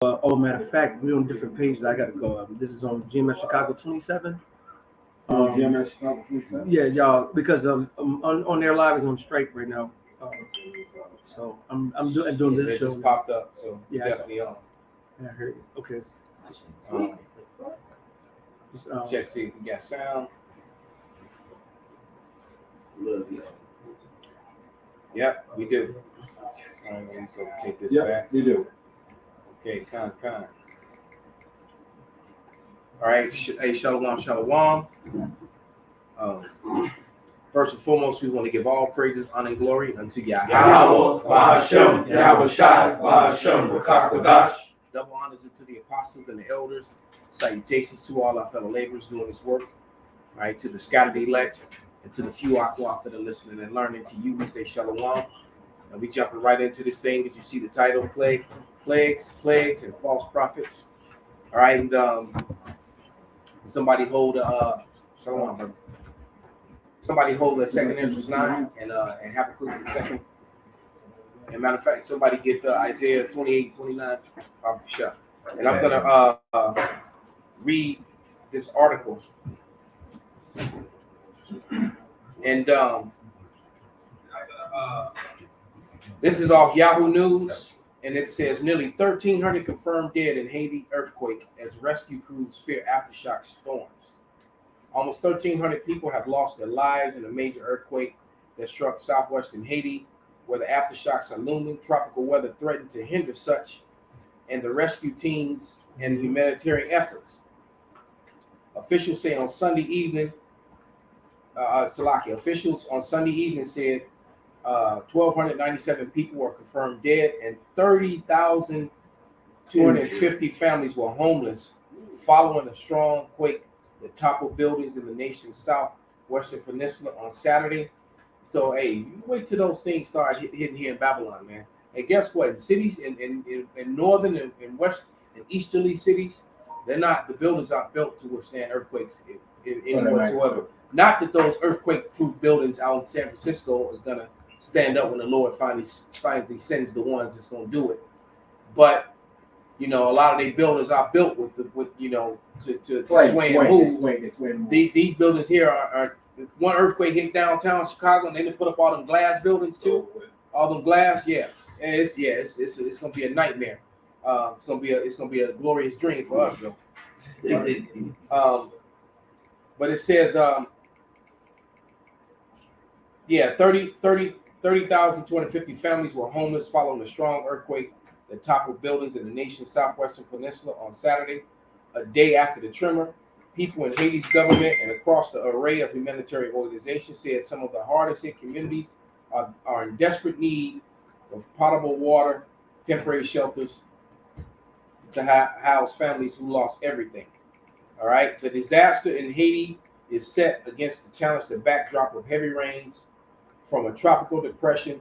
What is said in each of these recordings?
Matter of fact, we're on different pages. I gotta go. This is on GMS Chicago 27. GMS Chicago 27. Yeah, y'all, because on their live is on strike right now. So I'm doing this It show. just popped up, so Yeah, definitely on. Yeah, I heard it. Okay. Check see if we got sound. Yep, we do. All right, so take this Yeah, back. they do. Okay, con. All right, hey, shalom. First and foremost, we want to give all praises, honor, and glory unto Yahweh. Yahweh, Bahashem, Yahweh Shai, Bahashem, Rakak Wadash. Double honors to the apostles and the elders. Salutations to all our fellow laborers doing this work. All right, to the scattered elect and to the few aqua that are listening and learning. To you, we say shalom. And we jumping right into this thing as you see the title, plagues, and false prophets. All right, and somebody hold shalom, brother. Somebody hold the second Ezra 9 and Habakkuk the second. And matter of fact, somebody get Isaiah 28, 29. And I'm gonna read this article. And this is off Yahoo News, and it says nearly 1,300 confirmed dead in Haiti earthquake as rescue crews fear aftershock storms. Almost 1,300 people have lost their lives in a major earthquake that struck southwestern Haiti, where the aftershocks are looming. Tropical weather threatened to hinder such and the rescue teams and humanitarian efforts. Officials say on Sunday evening, officials on Sunday evening said 1,297 people were confirmed dead and 30,250 families were homeless following a strong quake that toppled buildings in the nation's southwestern peninsula on Saturday. So, hey, you wait till those things start hitting here in Babylon, man. And guess what? In cities in northern and west and easterly cities, the buildings aren't built to withstand earthquakes in any whatsoever. Not that those earthquake-proof buildings out in San Francisco is gonna stand up when the Lord finally sends the ones that's gonna do it. But a lot of their buildings are built to sway and move. These buildings here are one earthquake hit downtown Chicago, and they didn't put up all them glass buildings too. All them glass, yeah. And it's gonna be a nightmare. It's gonna be a glorious dream for us though. But it says 30,250 families were homeless following a strong earthquake that toppled buildings in the nation's southwestern peninsula on Saturday, a day after the tremor. People in Haiti's government and across the array of humanitarian organizations said some of the hardest hit communities are in desperate need of potable water, temporary shelters to house families who lost everything. All right, the disaster in Haiti is set against the challenging backdrop of heavy rains from a tropical depression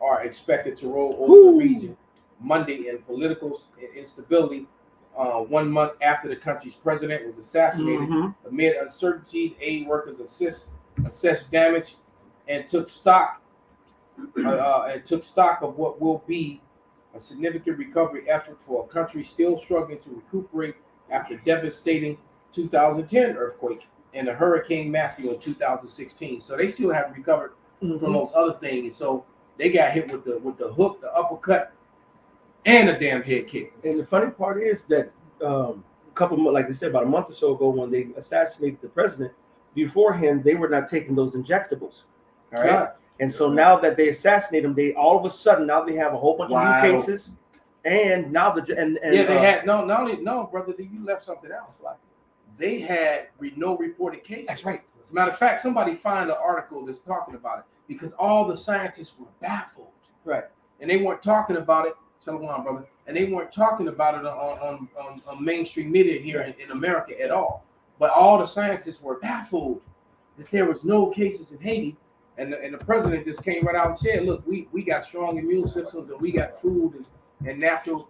are expected to roll over the region Monday, and political instability 1 month after the country's president was assassinated. Amid uncertainty, aid workers assessed damage and took stock of what will be a significant recovery effort for a country still struggling to recuperate after devastating 2010 earthquake and the Hurricane Matthew in 2016. So they still haven't recovered from those other things. So they got hit with the hook, the uppercut, and a damn head kick. And the funny part is that like they said, about a month or so ago, when they assassinated the president, beforehand they were not taking those injectables. All right. And so now that they assassinate him, they all of a sudden now they have a whole bunch of new cases. And now they had no brother. You left something else. Like they had no reported cases. That's right. As a matter of fact, somebody find an article that's talking about it because all the scientists were baffled. Right. And they weren't talking about it. Shalom, brother. And they weren't talking about it on mainstream media here in America at all. But all the scientists were baffled that there was no cases in Haiti. And the president just came right out and said, look, we got strong immune systems and we got food and natural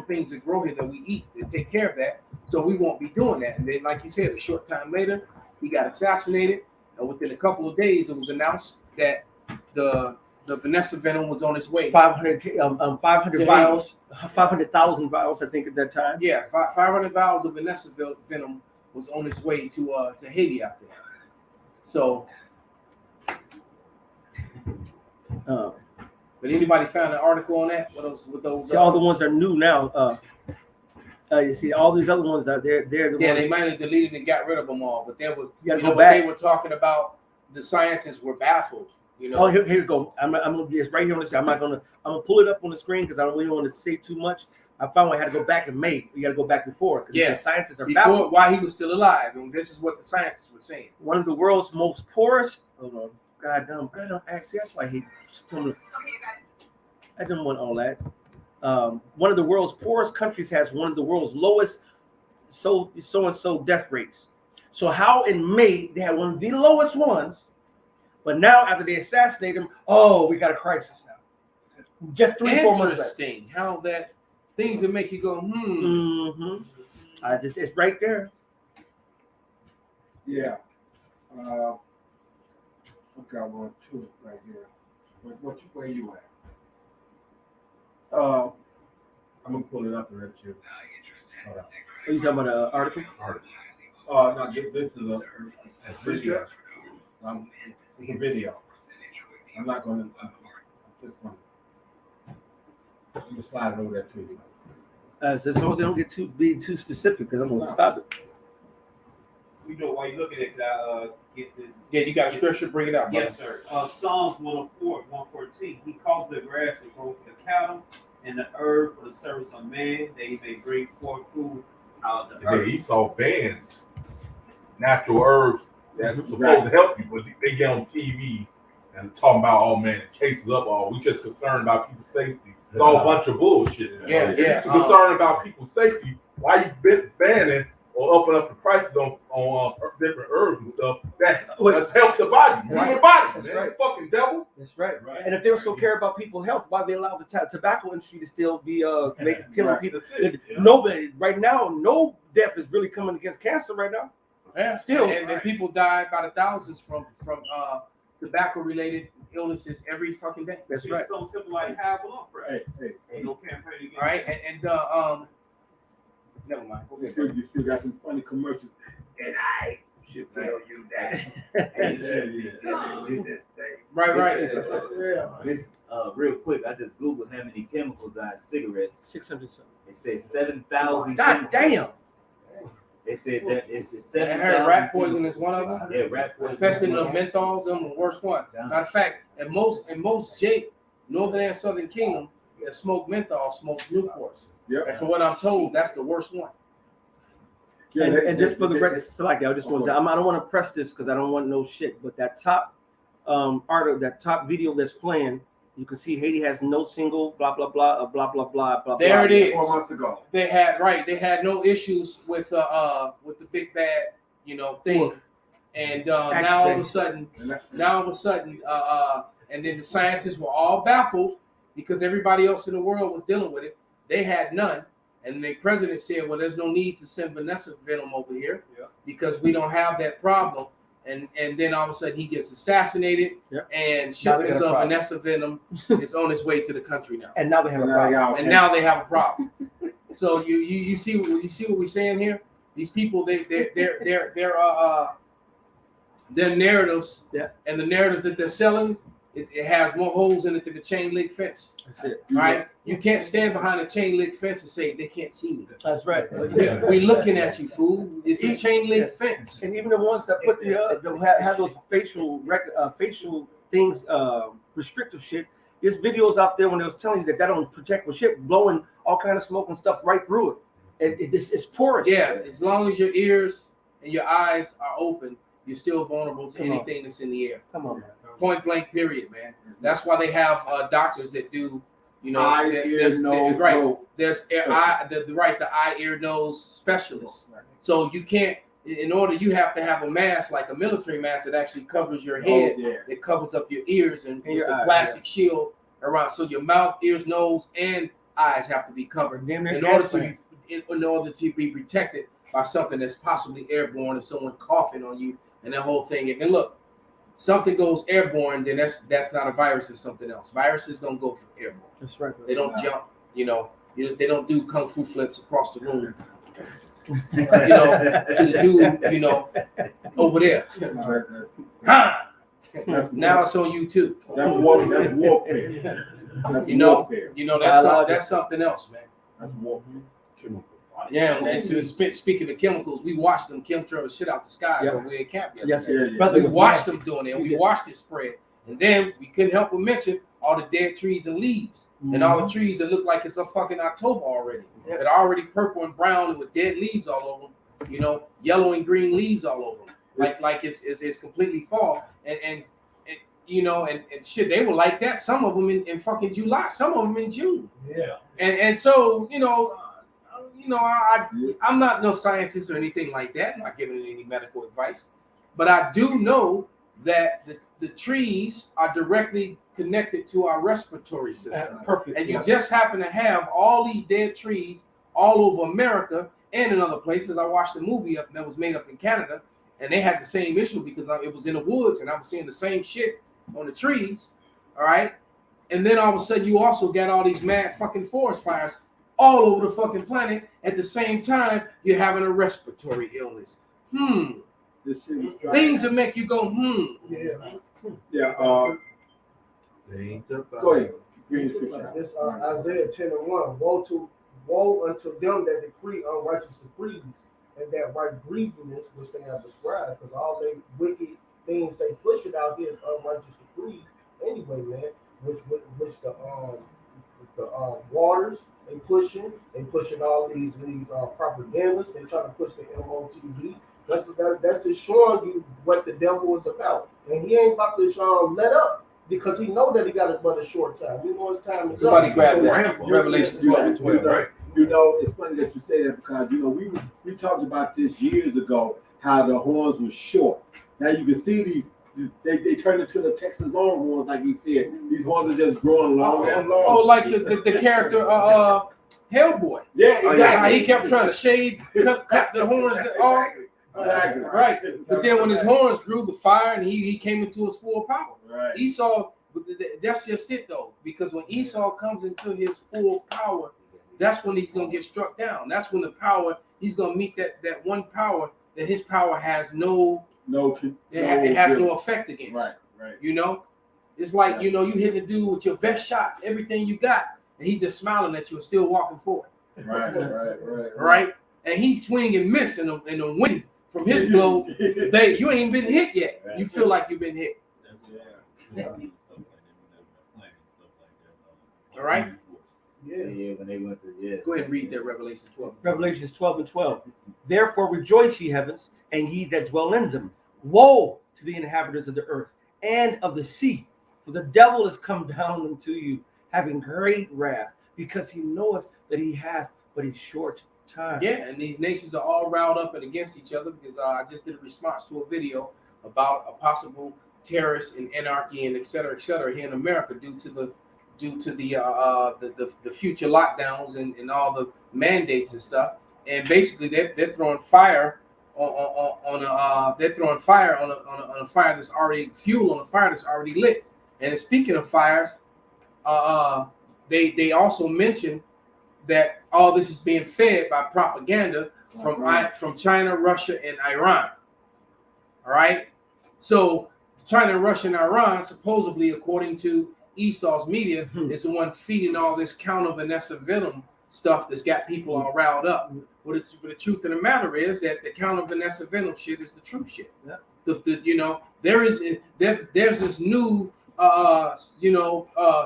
things that grow here that we eat that take care of that. So we won't be doing that. And then, like you said, a short time later, he got assassinated. And within a couple of days, it was announced that the the Vanessa venom was on its way. 500 To vials, 500,000 vials, I think, at that time. Yeah, 500 vials of Vanessa venom was on its way to Haiti after that. So, but anybody found an article on that? What those? See, all the ones are new now. You see, all these other ones are there. They're the Yeah, ones. they might have deleted and got rid of them all, but there was, You gotta you know, go what back. they were talking about. The scientists were baffled. You know. Oh, here you go. I'm gonna be right here on the screen. I'm gonna pull it up on the screen because I don't really want to say too much. I found I had to go back in May. You got to go back before because Yeah. the scientists are Before, baffled. while he was still alive, and this is what the scientists were saying. One of the world's most poorest. Hold on. God damn. Actually, that's why he. I didn't want all that. One of the world's poorest countries has one of the world's lowest so and so death rates. So how in May they had one of the lowest ones, but now after they assassinate him, oh, we got a crisis now. Just 3-4 months later. Interesting how that things that make you go, Mm-hmm. It's right there. Yeah. Okay, I want to right here. Where you at? I'm gonna pull it up and let you. Are you talking about an article? No, this is a video. It's a video. I'm not gonna. Just one. I'm gonna slide it over there to you. As long as they don't be too specific, because I'm gonna stop it. You know, while you're looking at that, get this. yeah, you got a scripture, bring it up. brother. Yes, sir. Psalms 104, 114. He caused the grass to grow for the cattle and the herb for the service of man, that he may bring forth food out of the Yeah, earth. Esau bans natural herbs that's supposed to help you, but they get on TV and talking about, oh man, the case is up, oh, we just concerned about people's safety. It's all a bunch of bullshit. Yeah, If yeah. you're concerned about people's safety, why you banning or upping up the prices on different herbs and stuff that help the body, human body, That's man. right. Fucking devil. That's right. And if they were so care about people's health, why they allow the tobacco industry to still be killing people? That's it. Nobody right now, no death is really coming against cancer right now. Yeah, Still. and people die by the thousands from tobacco related illnesses every fucking day. That's It's right. so simple like high blood pressure. Hey, Ain't no campaign against All right, and never mind. Go ahead. you still got some funny commercials. And I should tell you that. Right. This real quick, I just googled how many chemicals are in cigarettes. 600 something. It says 7,000. God damn. They said that it's I 7,000. heard rat poison is one of them. Yeah, rat poison. Especially the menthols, them the worst one. Matter of fact, in most northern and southern kingdom that smoke menthol smoke Newports. Yep. And from what I'm told, that's the worst one. Yeah, And just for the record, select, I just want to. I don't want to press this because I don't want no shit. But that top article, that top video that's playing, you can see Haiti has no single blah blah blah blah blah blah blah. There it is. 4 months ago. They had no issues with the big bad thing. Wolf. And now all of a sudden, and then the scientists were all baffled because everybody else in the world was dealing with it. They had none. And the president said, well, there's no need to send Vanessa venom over here because we don't have that problem. And then all of a sudden he gets assassinated and shipments of Vanessa venom is on its way to the country now. And now they have a problem. And now they have a problem. So you see what we're saying here? These people, their narratives and the narratives that they're selling, it has more holes in it than the chain link fence. That's it. Right? You can't stand behind a chain link fence and say they can't see me. That's right. We're looking at you, fool. It's a chain link fence. And even the ones that put have those facial things, restrictive shit. There's videos out there when they was telling you that don't protect with shit, blowing all kind of smoke and stuff right through it. It's porous. Yeah, as long as your ears and your eyes are open, you're still vulnerable to anything that's in the air. Come on, man. Point blank, period, man. That's why they have doctors that do, Eye, ear, nose, right. throat. There's the eye, ear, nose specialist. So you can't. In order, you have to have a mask like a military mask that actually covers your head. It covers up your ears and with the plastic shield around. So your mouth, ears, nose, and eyes have to be covered in order to be protected by something that's possibly airborne and someone coughing on you and that whole thing. And look, something goes airborne, then that's not a virus, it's something else. Viruses don't go from airborne. That's right. They don't jump, they don't do kung fu flips across the room, to the dude, over there. Ha! Now it's on YouTube. That's warfare. That's You know, warfare. That's something else, man. That's warfare. Yeah, and speaking of chemicals, we watched them chemtrail the shit out the sky Yeah. when we at camp Yes, yesterday. sir. Brother We was watched nasty. them doing it. We We did. watched it spread, and then we couldn't help but mention all the dead trees and leaves, and all the trees that look like it's a fucking October already. Yeah. That are already purple and brown with dead leaves all over them. Yellow and green leaves all over them. Like it's completely fall. And shit, they were like that. Some of them in fucking July, some of them in June. Yeah. And so I'm not no scientist or anything like that. I'm not giving any medical advice, but I do know that the trees are directly connected to our respiratory system. Perfect. And you just happen to have all these dead trees all over America and in other places. I watched a movie that was made up in Canada, and they had the same issue because it was in the woods, and I was seeing the same shit on the trees. All right, and then all of a sudden you also got all these mad fucking forest fires all over the fucking planet. At the same time, you're having a respiratory illness. This shit was Things that make you go, Yeah. Yeah. Think about Go ahead. it. Bring your scripture out. This Isaiah 10:1. Woe unto them that decree unrighteous decrees, and that right grievousness which they have described, because all they wicked things they push it out here is unrighteous decrees anyway, man. Which the waters they pushing all these propagandists. They trying to push the MOTV. That's just showing you what the devil is about, and he ain't about to let up. Because he know that he got but a short time. He knows his time is somebody up. grab So that. Revelation 12:12, right? It's funny that you say that because we talked about this years ago how the horns were short. Now you can see these they turned into the Texas Longhorns, like he said. These horns are just growing longer and longer. Oh, like the character Hellboy. Yeah, How exactly. he kept trying to shave, cut the horns off. Exactly. Right. But then when his horns grew, the fire, and he came into his full power. Right. Esau, that's just it though, because when Esau comes into his full power, that's when he's gonna get struck down. That's when the power he's gonna meet that one power that his power has it has no effect against. Right. It's like you hit the dude with your best shots, everything you got, and he just smiling at you and still walking forward. Right. And he swing and miss in the wind from his blow. You ain't been hit yet. You feel like you've been hit. All right. Yeah, when they went to Go ahead and read that Revelation 12. Revelations 12:12. Therefore rejoice, ye heavens, and ye that dwell in them. Woe to the inhabitants of the earth and of the sea, for the devil is come down unto you, having great wrath, because he knoweth that he hath but a short time. Yeah, and these nations are all riled up and against each other because I just did a response to a video about a possible terrorist and anarchy and et cetera here in America due to the future lockdowns and all the mandates and stuff. And basically they're throwing fire on a fire that's already fuel on a fire that's already lit. And speaking of fires, they also mentioned that all this is being fed by propaganda from China, Russia, and Iran. All right. So China, Russia, and Iran, supposedly, according to Esau's media, is the one feeding all this counter Vanessa venom stuff that's got people all riled up. But the truth of the matter is that the counter Vanessa venom shit is the true shit. Yeah. There's this new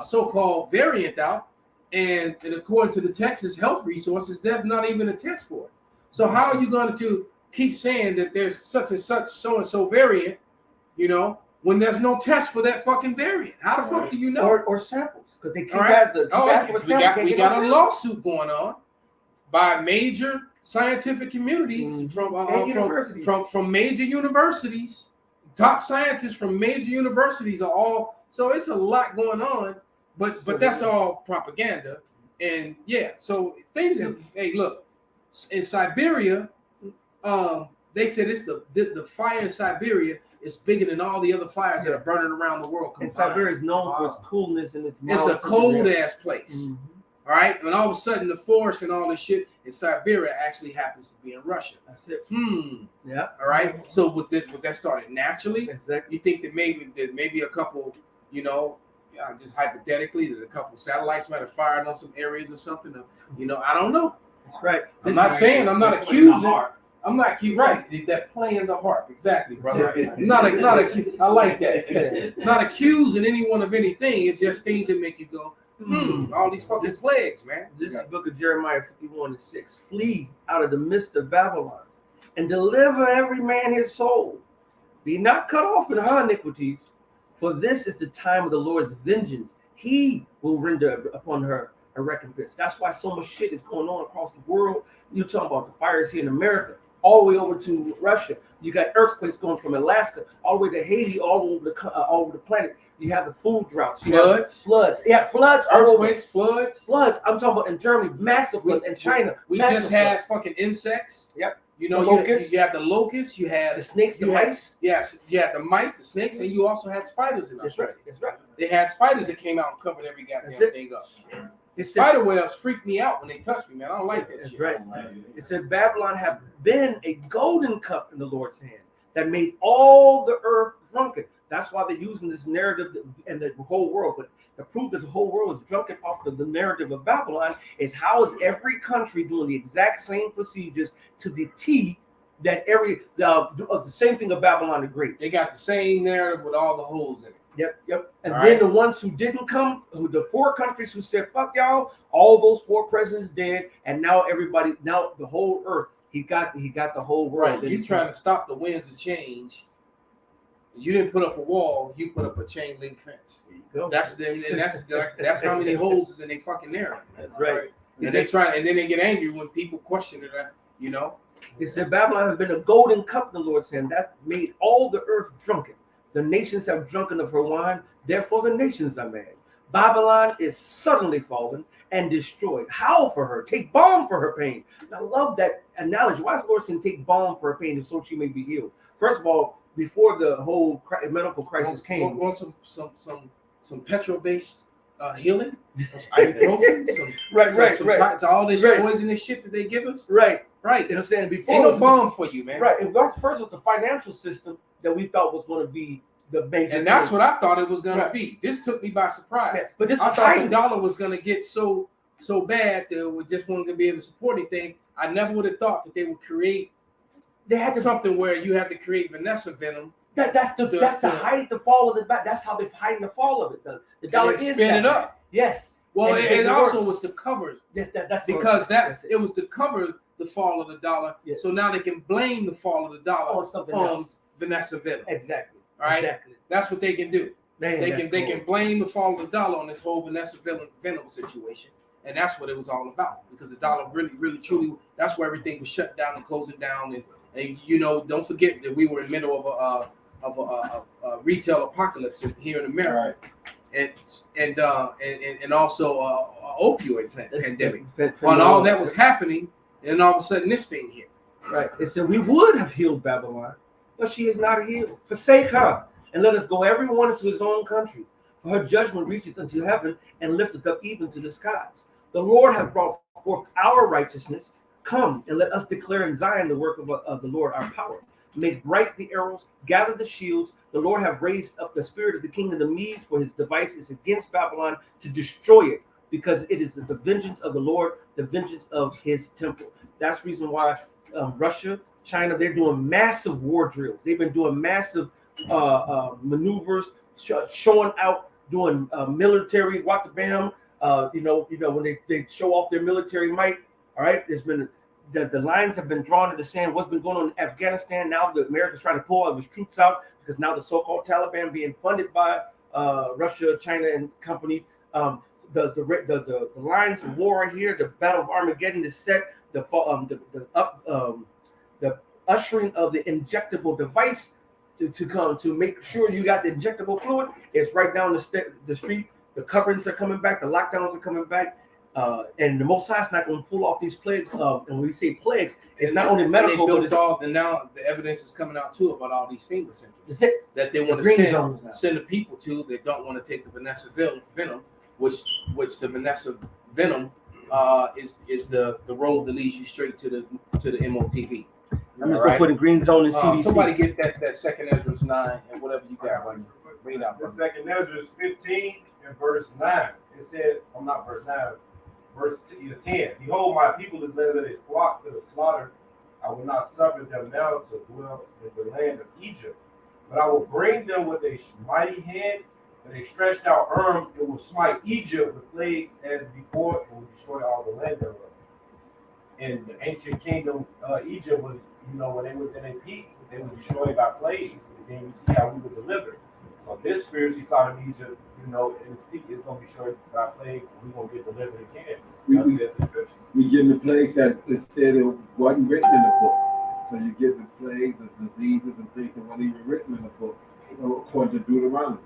so-called variant out, and according to the Texas Health Resources, there's not even a test for it. So how are you going to keep saying that there's such and such so-and-so variant, when there's no test for that fucking variant? How the fuck do you know? Or samples, because they keep All right. asking for We samples. got a lawsuit going on by major scientific communities from major universities. Top scientists from major universities are all. So it's a lot going on, but that's all propaganda. And yeah, so things. Hey, look, in Siberia, they said it's the fire in Siberia is bigger than all the other fires that are burning around the world. And combined. Siberia is known for its coolness and its It's a mountains. cold ass place. Mhm. All right, and all of a sudden the forest and all this shit in Siberia actually happens to be in Russia. That's it. Yeah. Yeah, All right. So was that started naturally? exactly. You think that maybe a couple, just hypothetically, that a couple satellites might have fired on some areas or something? I don't know. That's right. I'm not saying, I'm not accusing. I'm not right. That playing the harp, exactly, brother. I like that. Not accusing anyone of anything. It's just things that make you go, all these fucking plagues, man. This is the book of Jeremiah 51:6. Flee out of the midst of Babylon and deliver every man his soul. Be not cut off in her iniquities, for this is the time of the Lord's vengeance. He will render upon her a recompense. That's why so much shit is going on across the world. You're talking about the fires here in America, all the way over to Russia. You got earthquakes going from Alaska all the way to Haiti, all over the planet. You have the food droughts, you have floods. Yeah, floods, Earthquakes, floods. I'm talking about in Germany, massive floods, in China. We massive just had floods. fucking insects. Yep. The The locusts. you have the locusts, you had the snakes, the you had- mice. Yes, you had the mice, the snakes, and you also had spiders in That's Australia. right. That's right. They had spiders that came out and covered every goddamn That's it. thing up. It's Spider webs freak me out when they touch me, man. I don't like that That's shit. right. It said Babylon hath been a golden cup in the Lord's hand that made all the earth drunken. That's why they're using this narrative and the whole world. But to prove that the whole world is drunken off of the narrative of Babylon is how is every country doing the exact same procedures to the T that the same thing of Babylon the Great. They got the same narrative with all the holes in it. Yep. And All then right. the ones who didn't come, the 4 countries who said, fuck y'all, all those 4 presidents dead, and now the whole earth, he got the whole world. Right. You're trying to stop the winds of change. You didn't put up a wall, you put up a chain link fence. There you go. That's how many holes is in their fucking narrative. That's right. And then they get angry when people question it, It said Babylon has been a golden cup in the Lord's hand that made all the earth drunken. The nations have drunken of her wine, therefore the nations are mad. Babylon is suddenly fallen and destroyed. Howl for her, take balm for her pain. I love that analogy. Why is the Lord saying take balm for her pain and so she may be healed? First of all, before the whole medical crisis came, Want some petrol-based healing? Ibuprofen? right. All this Right. poisonous shit that they give us? Right. Right. You know what I'm saying? Before Ain't it no was balm for you, man. Right. It was first was the financial system that we thought was going to be the major. And that's thing. what I thought it was gonna Right. be. This took me by surprise. Yeah, but this I is thought the hiding. dollar was gonna get so bad that we just wasn't gonna be able to support anything. I never would have thought that they would create They had to something where you have to create Vanessa venom that's to hide the fall of the back. That's how they're hiding the fall of it. The dollar and is spin it that up. bad. Yes. Well, And it the also worst. was to cover Yes, that's because that's it was to cover the fall of the dollar. Yes. So now they can blame the fall of the dollar on something on else. Vanessa venom. Exactly. All right, Exactly. that's what they can do. Man, They that's can blame the fall of the dollar on this whole Vanessa venom situation, and that's what it was all about. Because the dollar really truly, that's where everything was shut down and closing down, and don't forget that we were in the middle of a retail apocalypse here in America, and also a opioid pandemic. When all that was happening, and all of a sudden this thing hit. Right. It said we would have healed Babylon, but she is not healed. Forsake her, and let us go every one into his own country. For her judgment reacheth unto heaven, and lifteth up even to the skies. The Lord hath brought forth our righteousness. Come, and let us declare in Zion the work of the Lord our power. Make bright the arrows, gather the shields. The Lord hath raised up the spirit of the king of the Medes, for his device is against Babylon to destroy it, because it is the vengeance of the Lord, the vengeance of his temple. That's the reason why Russia, China, they're doing massive war drills. They've been doing massive maneuvers, showing out, doing military whatabam. When they show off their military might. All right, there's been the lines have been drawn in the sand. What's been going on in Afghanistan? Now the Americans trying to pull all of his troops out because now the so-called Taliban being funded by Russia, China, and company. The lines of war are here. The Battle of Armageddon is set. The ushering of the injectable device to come to make sure you got the injectable fluid is right down the street. The coverings are coming back. The lockdowns are coming back. And the Most High is not going to pull off these plagues. And when we say plagues, it's not only And medical, they but built it's all, and now the evidence is coming out too about all these FEMA centers is it that they the want to green zones now. send the people to that don't want to take the Vanessa venom, which the Vanessa venom is the road that leads you straight to the MOTV. I'm just going to put in green zone and CDC. Somebody get that second Ezra's 9 and whatever you got. Right? Read out. The brother. second Ezra is 15 and verse 9. It said, I'm not verse 9, verse 10. Behold, my people is led as a flock to the slaughter. I will not suffer them now to dwell in the land of Egypt, but I will bring them with a mighty hand and a stretched out arm, and will smite Egypt with plagues as before, and will destroy all the land thereof. And the ancient kingdom, Egypt was, when they was in a peak, they were destroyed by plagues. And then we see how we were delivered. So this spiritually side of Egypt, in its peak, is going to be destroyed by plagues, and we're going to get delivered again. That's it, the scriptures. We get the plagues that it said it wasn't written in the book. So you get the plagues, the diseases, and things that weren't even written in the book, according to Deuteronomy.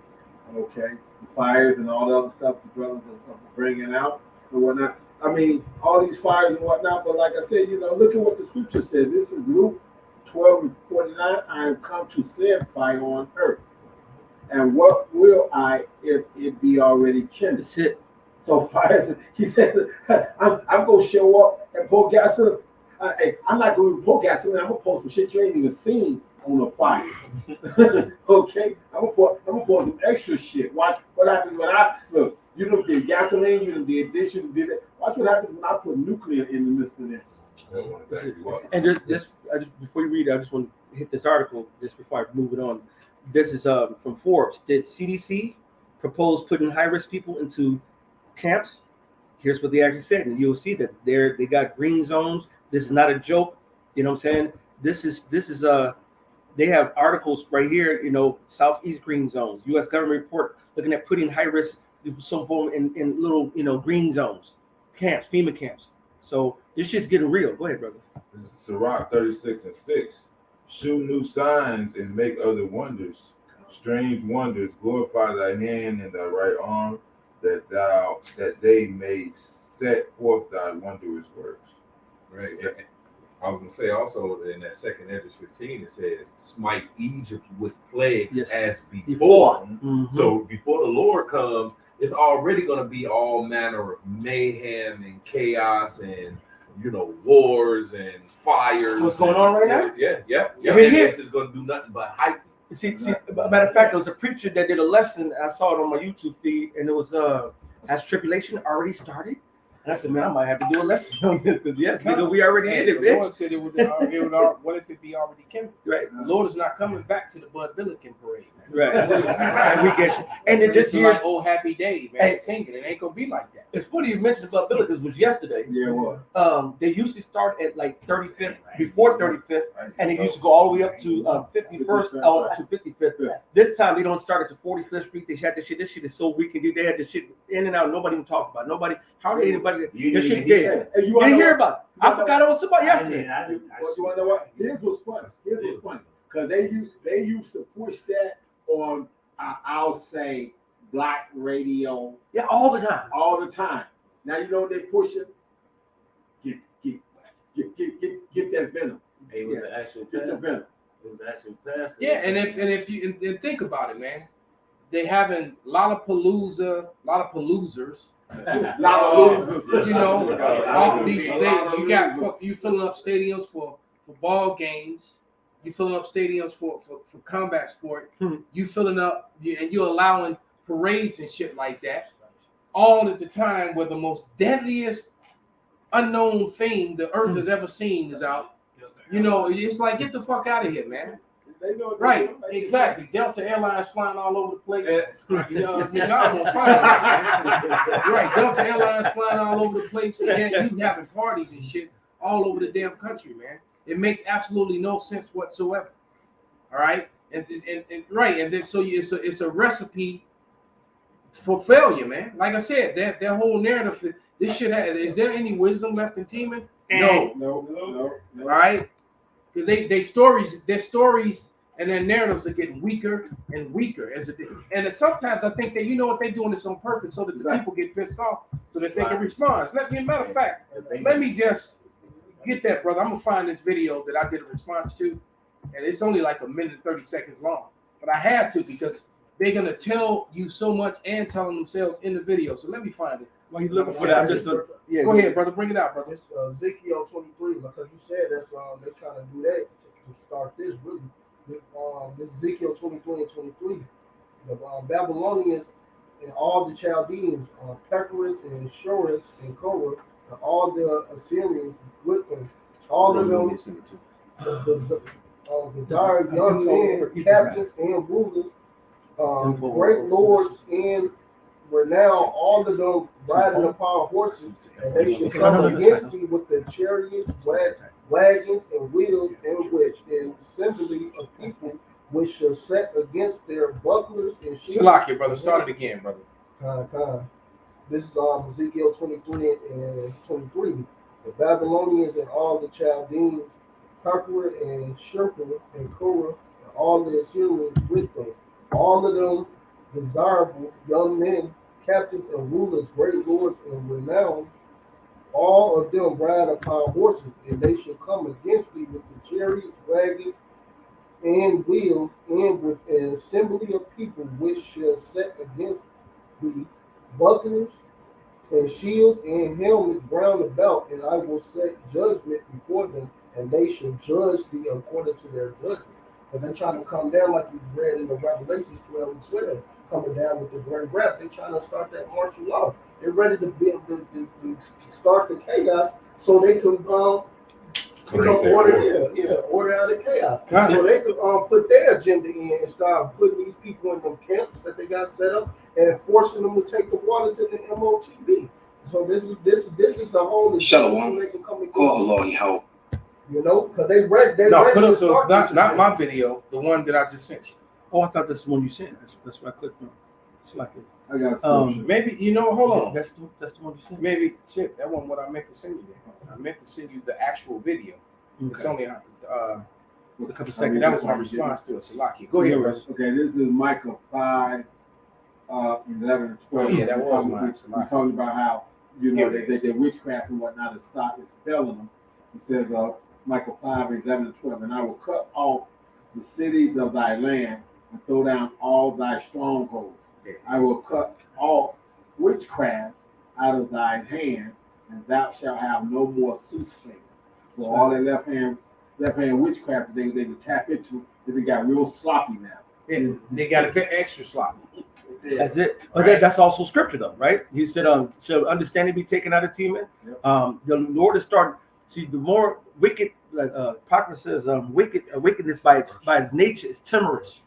Okay, the fires and all the other stuff the brothers are bringing out and whatnot. I mean, all these fires and whatnot. But like I said, look at what the scripture said. This is Luke 12:49. I have come to send fire on earth. And what will I if it be already kindled? That's it. So fire, he said, I'm going to show up and pour gasoline. Hey, I'm not going to pour gasoline. I'm going to pour some shit you ain't even seen on a fire. Okay? I'm going to pour some extra shit. Watch what happens when look, you don't did gasoline, you done did this, you done did that. Watch what happens when I put nuclear in the midst of this. And just before you read it, I just want to hit this article just before I move it on. This is from Forbes. Did CDC propose putting high-risk people into camps? Here's what they actually said, and you'll see that they got green zones. This is not a joke. You know what I'm saying? This is they have articles right here. Southeast green zones. U.S. government report looking at putting high-risk people in little green zones, camps, FEMA camps. So this shit's getting real. Go ahead, brother. This is Sirach 36:6. Shew new signs and make other wonders. Strange wonders, glorify thy hand and thy right arm, that they may set forth thy wondrous works. Right. I was gonna say also in that second Ezra 15 it says, smite Egypt with plagues as before. Mm-hmm. So before the Lord comes, it's already gonna be all manner of mayhem and chaos and wars and fires. What's going on right now? Yeah. I mean, This is gonna do nothing but hype. See, matter of fact, there was a preacher that did a lesson. I saw it on my YouTube feed, and it was has tribulation already started? And I said, man, I might have to do a lesson on this because yes, nigga, we already in it, The bitch. Lord said it would. What if it be already kindled? Right, The Lord is not coming back to the Bud Billiken parade. right. And we get, and then This this is year, like old happy days, man. Hey. Singing. It ain't gonna be like that. it's funny you mentioned about Billikens was yesterday. Yeah, what? They used to start at like 35th, before 35th, and it used to go all the way up to 51st to 55th. This time they don't start at the 45th Street. They had this shit. This shit is so weak, and they had this shit in and out. Nobody even talked about it. Nobody. How did anybody? This shit dead. Hey, You didn't hear about it. I forgot it was about yesterday. You want to know what? Here's what's funny. Because they used to push that on, I'll say, black radio Yeah, all the time. all the time. Now you know what they push it. Get that venom. It was an actual Get the pastor. venom. It was an actual pastor. Yeah, and if you think about it, man, they having Lollapalooza, a lot of polluzers. All these you filling up stadiums for ball games. You filling up stadiums for combat sport. You filling up and you're allowing parades and shit like that. All at the time where the most deadliest unknown thing the earth has ever seen is out. It's like, get the fuck out of here, man. Right, exactly. Delta Airlines flying all over the place. Nigga, I'm on fire, man. Right, Delta Airlines flying all over the place. And you having parties and shit all over the damn country, man. It makes absolutely no sense whatsoever. All right, and then so it's a recipe for failure, man. Like I said, their whole narrative. This shit is there any wisdom left in Teeman? No. No. All right, because their stories and their narratives are getting weaker and weaker as it. And sometimes I think that you know what they're doing this on purpose so that the people get pissed off so that they can respond. So matter of fact, let me just get that, brother. I'm gonna find this video that I did a response to, and it's only like a minute and 30 seconds long. But I had to because they're gonna tell you so much and telling themselves in the video. So let me find it. While you looking for that, I'm just yeah. Go ahead, brother. Bring it out, brother. It's Ezekiel 23, because you said that's they're trying to do that to start this really. This Ezekiel 23 and 23. The Babylonians and all the Chaldeans, Pekaris and Shorus and Korah, and all the Assyrians with them, all of them, desired young men, captains and rulers, great lords and renown, all of them riding upon horses, and they should come against thee with the chariots, wagons, and wheels, and with an assembly of people which shall set against their bucklers and shields. Salakia, brother. Start it again, brother. This is Ezekiel 23 and 23. The Babylonians and all the Chaldeans, Pekah and Shurpa and Korah, and all the Assyrians with them, all of them desirable young men, captains and rulers, great lords and renowned, all of them ride upon horses, and they shall come against thee with the chariots, wagons, and wheels, and with an assembly of people which shall set against thee bucklers and shields and helmets round about, and I will set judgment before them, and they shall judge thee according to their judgment. But they're trying to come down like you read in the Revelations 12 and 12, coming down with the great wrath. They're trying to start that martial law. They're ready to start the chaos so they can order out of chaos. So they could put their agenda in and start putting these people in them camps that they got set up and forcing them to take the waters in the MOTB. So this is the whole agenda so they can come and go. You know, because they read. No, put up the not my video, the one that I just sent you. Oh, I thought this is the one you sent. That's what I clicked on. It's like it. I got a question. Maybe hold on. That's the one you sent. Maybe shit. That wasn't what I meant to send you. I meant to send you the actual video. Okay. It's only a couple seconds. that was my response to it. Salakia. Go ahead, bro. Okay, this is Micah 5, 11 and 12. Oh, yeah, that was mine. We're talking about how they witchcraft and whatnot is failing them. It says Micah 5, 11 and 12, and I will cut off the cities of thy land and throw down all thy strongholds. I will cut off witchcraft out of thy hand, and thou shalt have no more soothsayers. So all that left hand witchcraft they can tap into, they got real sloppy now. And they got a bit extra sloppy. That's it. But that's also scripture, though, right? He said, "Shall understanding be taken out of Teman?" Yep. The Lord is starting. See, the more wicked, like Parker says, wickedness by its nature is timorous,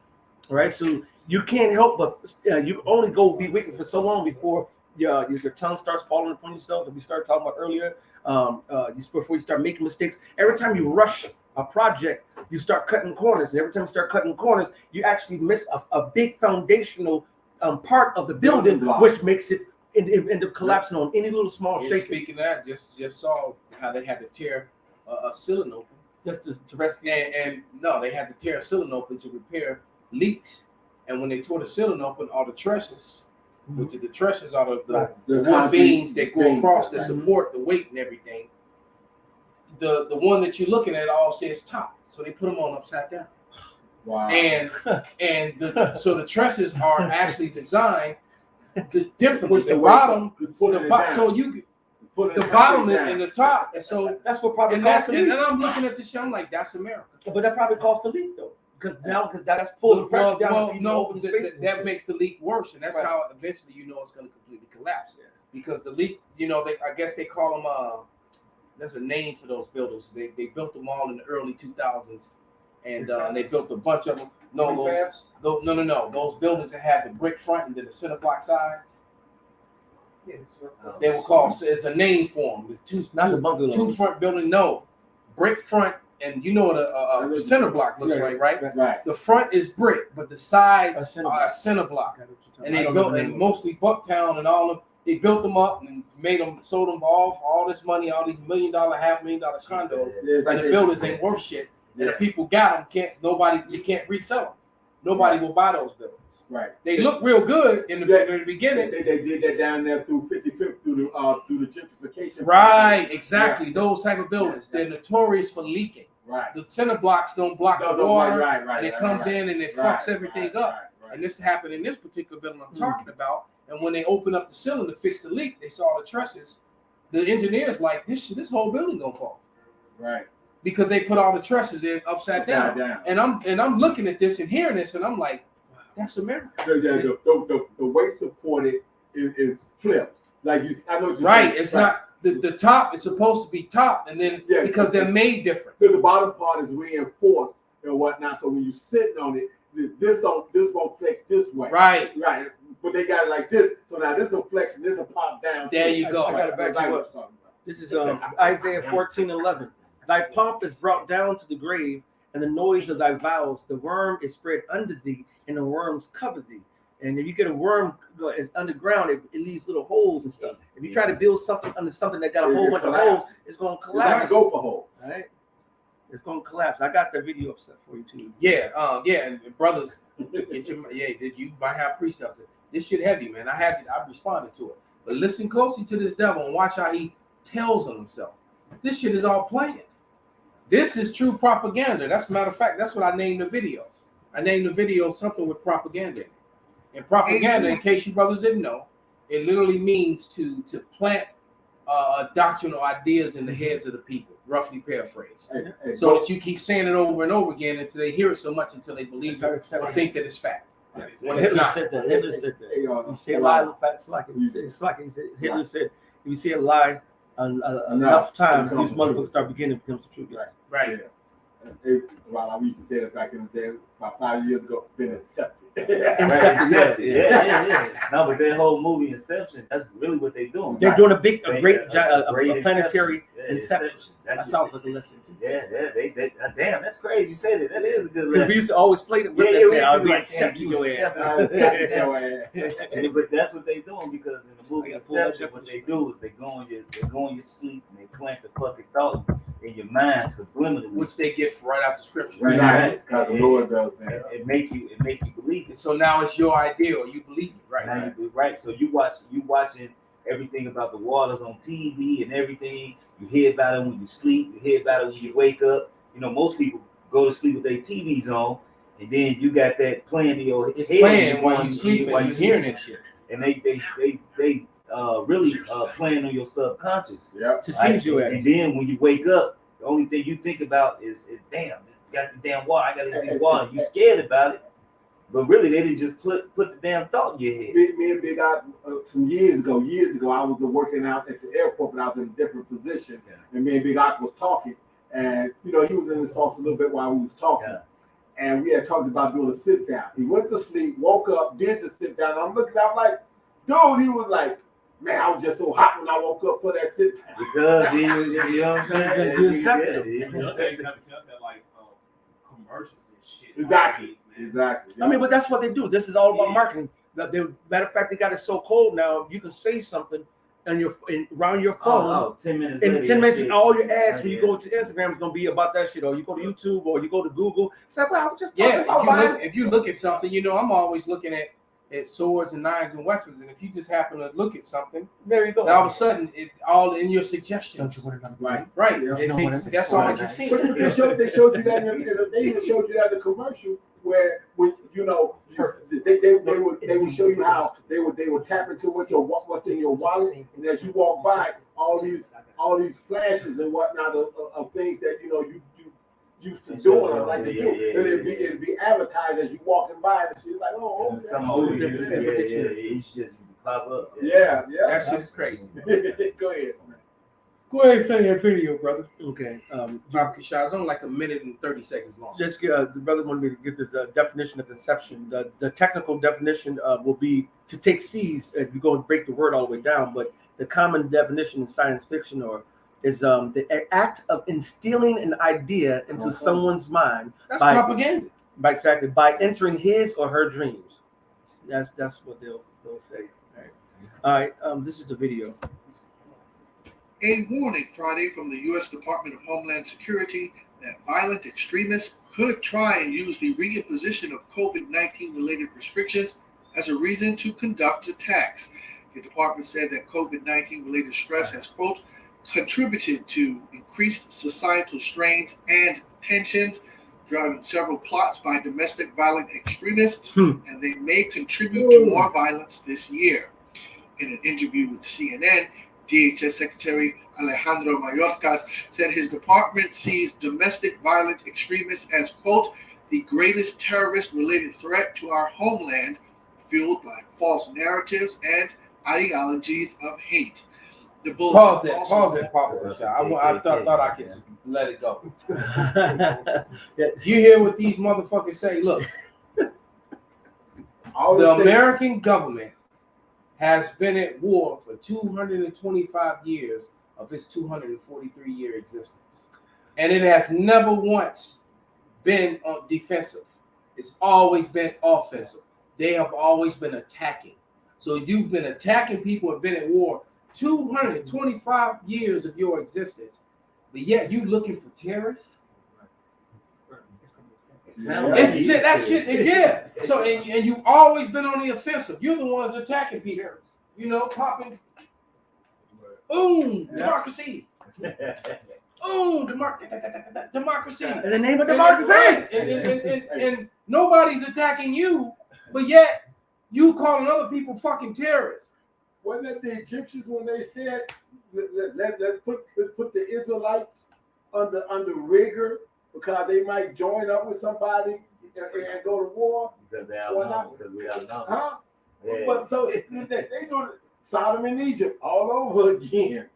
right? So you can't help but you only go be wicked for so long before your tongue starts falling upon yourself. That we started talking about earlier. Before you start making mistakes. Every time you rush a project, you start cutting corners. And every time you start cutting corners, you actually miss a big foundational part of the building, which makes it end up collapsing on any little small Yeah, shaking. speaking of that, just saw how they had to tear a ceiling open. Just to rescue. And no, they had to tear a ceiling open to repair leaks. And when they tore the ceiling open, all the trusses, which are the trusses are the wood beams that go across that support the weight and everything. The one that you're looking at all says top, so they put them on upside down. Wow. So the trusses are actually designed differently. The bottom, so you put the bottom and the top, and so that's what probably and cost and I'm looking at this show, I'm like, that's America. But that probably cost the leak though, because that's pulling the pressure down. Well, no, that makes the leak worse, and that's how eventually it's going to completely collapse. Yeah. Because the leak, I guess they call them. There's a name for those buildings. They built them all in the early 2000s, and they built a bunch of them. No, those buildings that had the brick front and then the center block sides. They were called. It's a name for them. It's two front building. No, brick front, and you know what a center block looks like, right? Right. The front is brick, but the sides are a center block. And they built, and mostly Bucktown and all of. They built them up and sold them off all this money, all these $1 million, $500,000 condos, and the buildings ain't worth shit. and the people got them. You can't resell them. Nobody will buy those buildings. Right. They look real good in the beginning. They did that down there through 55th through the gentrification. Right, exactly. Those type of buildings. They're notorious for leaking. Right. The center blocks don't block the No, water, right, and it comes in and it fucks everything up. Right. And this happened in this particular building I'm talking about. And when they opened up the ceiling to fix the leak, they saw the trusses. The engineers like this whole building gonna fall Right. because they put all the trusses in upside down. And I'm looking at this and hearing this, and I'm like, that's America. The weight supported is flipped. Like I know. Right. It's not the top is supposed to be top, and then because they're made different. The bottom part is reinforced and whatnot. So when you're sitting on it, this won't flex this way. Right. Right. But they got it like this. So now this will flex and this will pop down. There you go. I got it back you up. This is Isaiah 14:11. Thy pomp is brought down to the grave, and the noise of thy vows. The worm is spread under thee, and the worms cover thee. And if you get a worm is underground, it leaves little holes and stuff. If you try to build something under something that got a whole bunch of holes, it's going to collapse. It's go for hole. All right? It's going to collapse. I got the video up set for you too. Yeah, and brothers, you might have precepts. This shit heavy, man. I responded to it. But listen closely to this devil and watch how he tells on himself. This shit is all planned. This is true propaganda. That's a matter of fact, that's what I named the video. I named the video something with propaganda in it. And propaganda, in case you brothers didn't know, it literally means to plant doctrinal ideas in the heads of the people, roughly paraphrased. So that you keep saying it over and over again until they hear it so much until they believe it or think that it's fact. When it's Hitler not. said that. Hitler said that. You say a lie, it's like he said. Hitler said, if you say a lie enough time, these motherfuckers start beginning to become the truth. Right. Well, we used to say it back in the day, about 5 years ago, been accepted. Incepted. Yeah. No, but that whole movie Inception, that's really what they're doing. They're doing a great planetary inception. That sounds like a lesson too. Yeah. They damn, that's crazy. You said it. That is a good Because lesson. we used to always play it with Yeah, that. Accept your ass. But that's what they doing because in the movie Inception, what they do is they go in your sleep and they plant the fucking thought in your mind subliminally, Which they get right out the scripture. Right. The Lord does that. It make you believe it. So now it's your idea, or you believe it, right? Now you right. So you watching everything about the waters on TV and everything. You hear about it when you sleep. You hear about it when you wake up. You know, most people go to sleep with their TVs on, and then you got that playing in your It's head playing while you sleep and you hearing that shit. And they really playing on your subconscious. Yep. To seize you at. And then when you wake up, the only thing you think about is damn, got the damn water. I got to drink water. You scared about it. But really, they didn't just put the damn thought in your head. Me and Big Eye, some years ago, I was working out at the airport, but I was in a different position. Yeah. And me and Big Eye was talking. And, he was in the sauce a little bit while we was talking. Yeah. And we had talked about doing a sit down. He went to sleep, woke up, did the sit down. I'm looking, I'm like, dude, he was like, man, I was just so hot when I woke up for that sit down. Because you know what I'm saying? You accepted Like commercials and shit. Exactly. I mean, but that's what they do. This is all about marketing. Matter of fact, they got it so cold now. You can say something around your phone. 10 minutes. In later, 10 minutes, shit. all your ads when you go to Instagram is gonna be about that shit, or you go to YouTube, or you go to Google. It's like, well, I'm just talking about If you look at something, I'm always looking at swords and knives and weapons, and if you just happen to look at something, there you go. all of a sudden it's all in your suggestions. Right. Right. Yeah. That's all that you see. But they showed you that they even showed you that in the commercial where they would show you how they would tap into what's in your wallet, and as you walk by, all these flashes and whatnot of things that you used to doing or like to do. It'd be advertised as you walking by, and she's like, oh, okay. Some movies, it's just pop up. Yeah. That shit is crazy. Go ahead. Go ahead and play that video, brother. Okay. Barbecue shot is only like a minute and 30 seconds long. Just the brother wanted me to give this definition of inception. The technical definition will be to take seeds. If you go and break the word all the way down, but the common definition in science fiction is the act of instilling an idea into someone's mind. That's propaganda. By entering his or her dreams. That's what they'll say. All right. This is the video. A warning Friday from the U.S. Department of Homeland Security that violent extremists could try and use the reimposition of COVID-19 related restrictions as a reason to conduct attacks. The department said that COVID-19 related stress has, quote, contributed to increased societal strains and tensions, driving several plots by domestic violent extremists, and they may contribute to more violence this year. In an interview with CNN, DHS Secretary Alejandro Mayorkas said his department sees domestic violent extremists as, quote, the greatest terrorist-related threat to our homeland, fueled by false narratives and ideologies of hate. The Pause it, Papa Rashad. I thought I could let it go. You hear what these motherfuckers say? Look, the American government has been at war for 225 years of its 243-year existence. And it has never once been defensive. It's always been offensive. They have always been attacking. So you've been attacking people and been at war 225 years of your existence, but yet you looking for terrorists? That shit, yeah. So and you've always been on the offensive. You're the ones attacking people. You know, popping. Boom, democracy. Boom, democracy. In the name of democracy. And nobody's attacking you, but yet you calling other people fucking terrorists. Wasn't it the Egyptians when they said, let's put the Israelites under rigor because they might join up with somebody and go to war? Because they outnumbered. Because we outnumbered. Huh? Yeah. But so they do Sodom and Egypt all over again.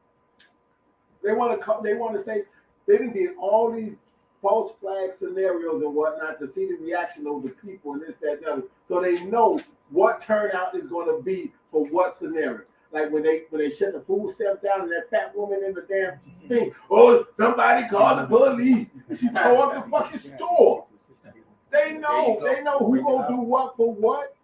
They want to say they did all these false flag scenarios and whatnot to see the reaction of the people and this, that, and the other. So they know what turnout is going to be for what scenario. Like when they shut the food stamps down and that fat woman in the damn thing. Oh, somebody called the police. And she tore up the fucking store. They know who gonna do what for what.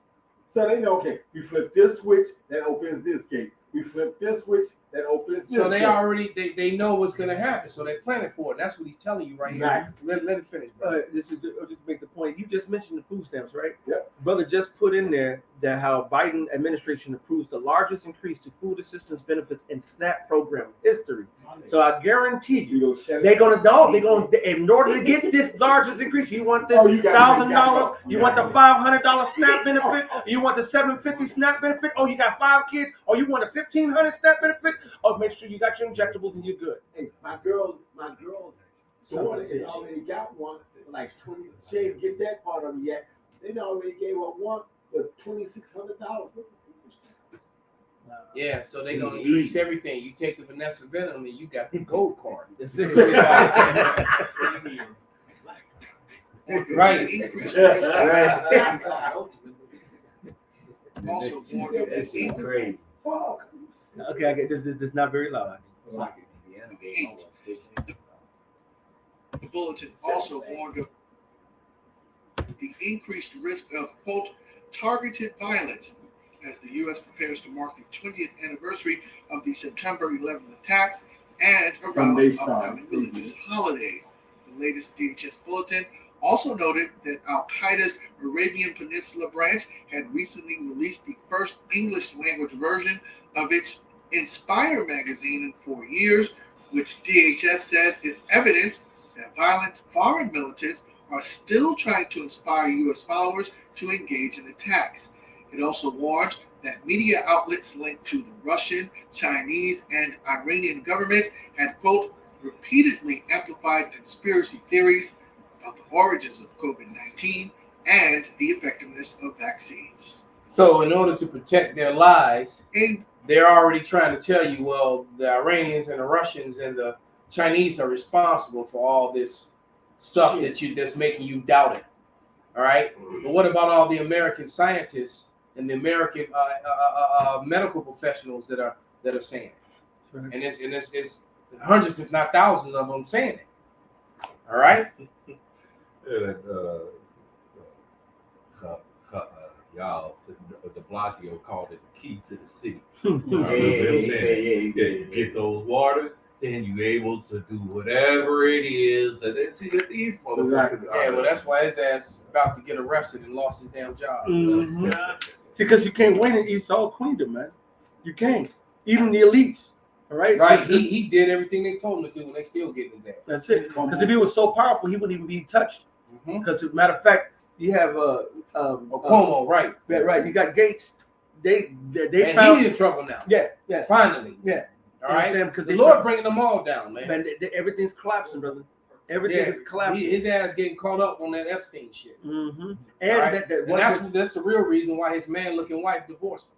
So they know, okay, you flip this switch, that opens this gate. We flip this switch, that opens this So they gate. already they know what's gonna happen. So they planning for it. That's what he's telling you right here. Let it finish, bro. This is I'll just make the point. You just mentioned the food stamps, right? Yep. Brother just put in there that how Biden administration approves the largest increase to food assistance benefits in SNAP program history. So I guarantee you, they're gonna in order to get this largest increase, you want this $1,000, you want the $500 SNAP benefit, you want the $750 SNAP benefit, oh, you got 5 kids, or you want a $1,500 SNAP benefit, oh, make sure you got your injectables and you're good. Hey, my girl's daughter has already got one for like 20. She didn't get that part of it yet. They already gave her one for $2,600. Yeah, so they're gonna increase everything. You take the Vanessa Venom and you got the gold card. Right. Also warned of That's the crazy. Okay, I get this is not very loud. The bulletin also warned of the increased risk of, quote, targeted violence as the U.S. prepares to mark the 20th anniversary of the September 11th attacks and around the upcoming religious holidays. The latest DHS bulletin also noted that Al-Qaeda's Arabian Peninsula branch had recently released the first English language version of its Inspire magazine in 4 years, which DHS says is evidence that violent foreign militants are still trying to inspire U.S. followers to engage in attacks. It also warned that media outlets linked to the Russian, Chinese, and Iranian governments had, quote, repeatedly amplified conspiracy theories about the origins of COVID-19 and the effectiveness of vaccines. So in order to protect their lives, they're already trying to tell you, well, the Iranians and the Russians and the Chinese are responsible for all this stuff that's making you doubt it. All right. But what about all the American scientists and the American medical professionals that are saying it? And it's hundreds, if not thousands, of them saying it. All right. Y'all, de Blasio called it the key to the city. Yeah, You get those waters, then you able to do whatever it is that they see that these motherfuckers are. Yeah, well, that's why his ass about to get arrested and lost his damn job. Mhm. See, because you can't win in Esau Queendom, man. You can't. Even the elites. All right. Right. He did everything they told him to do, and they still getting his ass. That's it. Because if he was so powerful, he wouldn't even be touched. Mm-hmm. Because, as a matter of fact, you have Cuomo, right? Yeah, right. You got Gates. They And found. he's in trouble now. Yeah. Finally. Yeah. All right. Because The Lord bringing them all down, man. Man, everything's collapsing, brother. Everything is collapsing. His ass getting caught up on that Epstein shit. Mm-hmm. And, And, and that's the real reason why his man-looking wife divorced him.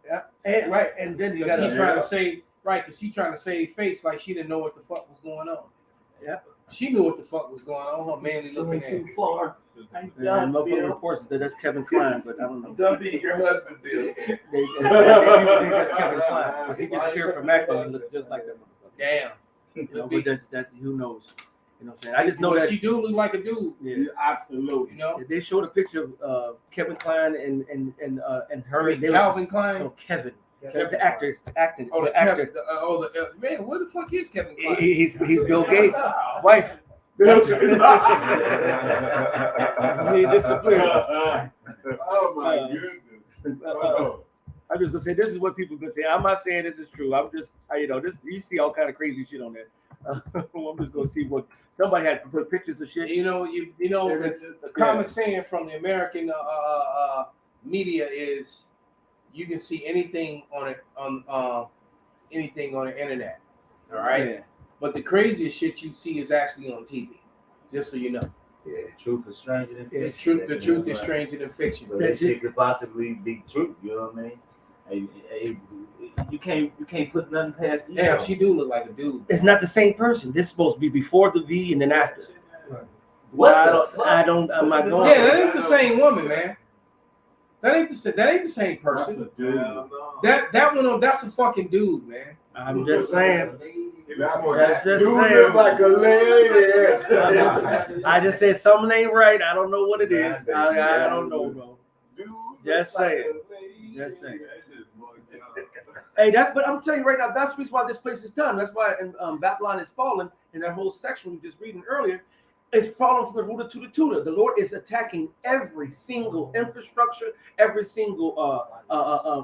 Yeah. And then you got Because she trying to save face like she didn't know what the fuck was going on. Yeah. She knew what the fuck was going on. Her manly looking ass. Too far. motherfucker reports that that's Kevin Klein, but I don't know. Done being your husband, Bill. They think that's Kevin Klein. He disappeared from acting and looked just like that motherfucker. Damn. You know, but that's who knows. You know what I'm saying? I just know Well, that she do look like a dude. yeah, Absolutely. You know. they showed a picture of Kevin Klein and her. They Calvin Klein. no, Kevin. Kevin The actor, acting. Oh, the actor. Man, where the fuck is Kevin Klein? He's Bill Gates' wife. He disappeared. Oh my goodness. I'm just gonna say this is what people gonna say. I'm not saying this is true. I'm just, this. You see all kind of crazy shit on there. I'm just gonna see what somebody had to put pictures of shit. You know the common saying from the American media is you can see anything on it anything on the internet. All right. Yeah. But the craziest shit you see is actually on TV. Just so you know. Yeah, truth is stranger than The fiction. truth is stranger than fiction. So that shit could possibly be true. You know what I mean? You can't put nothing past. Damn, she do look like a dude. It's not the same person. This is supposed to be before the V and then after. What Well, the fuck? I'm not going. Yeah, that ain't the same woman, man. That ain't the same person. That one, that's a fucking dude, man. I'm just saying. That's just you saying. look like a lady. I just said something ain't right. I don't know what it is. I don't know, bro. Just saying. Just saying. Hey, but I'm telling you right now, that's the reason why this place is done. That's why Babylon is fallen, and that whole section we just reading earlier is falling from the rooter to the tutor. The Lord is attacking every single infrastructure, every single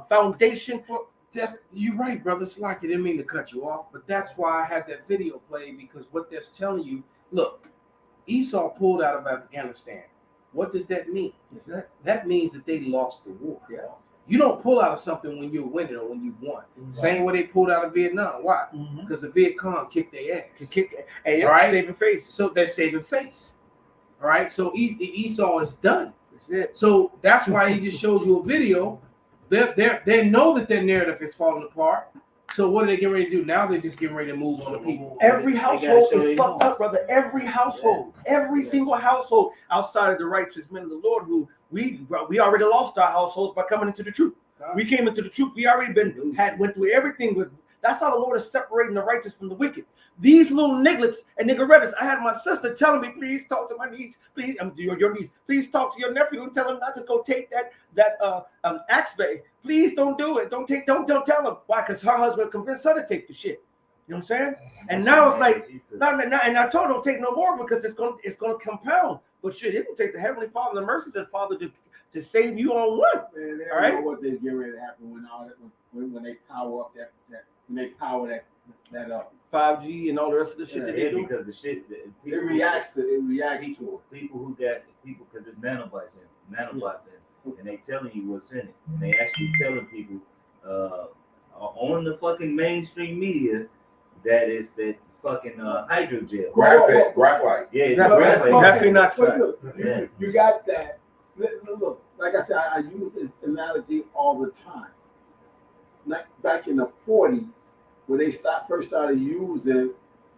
foundation. Well, you're right, brother. It's like I didn't mean to cut you off, but that's why I had that video played, because what that's telling you, look, Esau pulled out of Afghanistan. What does that mean? That means that they lost the war. Yeah. You don't pull out of something when you're winning or when you won. Same way they pulled out of Vietnam. Why? Because the Viet Cong kicked their ass. Hey, Right? saving face. So they're saving face. All right. So Esau is done. That's it. So that's why he just shows you a video. They know that their narrative is falling apart. So what are they getting ready to do? Now they're just getting ready to move on the people. Every household is fucked up, brother. Every household, every single household outside of the righteous men of the Lord, who we already lost our households by coming into the truth. We came into the truth. We already went through everything with. That's how the Lord is separating the righteous from the wicked. These little nigglets and niggerettas. I had my sister telling me, please talk to my niece. Please, your niece. Please talk to your nephew and tell him not to go take that axe bay. Please don't do it. Don't tell him. Why? Because her husband convinced her to take the shit. You know what I'm saying? And now it's like, and I told her don't take no more because it's gonna compound. But shit, it can take the Heavenly Father, the mercies of the Father to save you on one. Man, they All right? know what they get ready to happen when they power up when they power that up. 5G and all the rest of the shit that they do. Because the shit It reacts to it. people who got people because there's nanobots in it, and they telling you what's in it, and they actually telling people on the fucking mainstream media that is that fucking hydrogel. Graphite. Yeah, Graphite. Graphene oxide. Yeah. You got that. Look, like I said, I use this analogy all the time. Like back in the 40s, when they first started using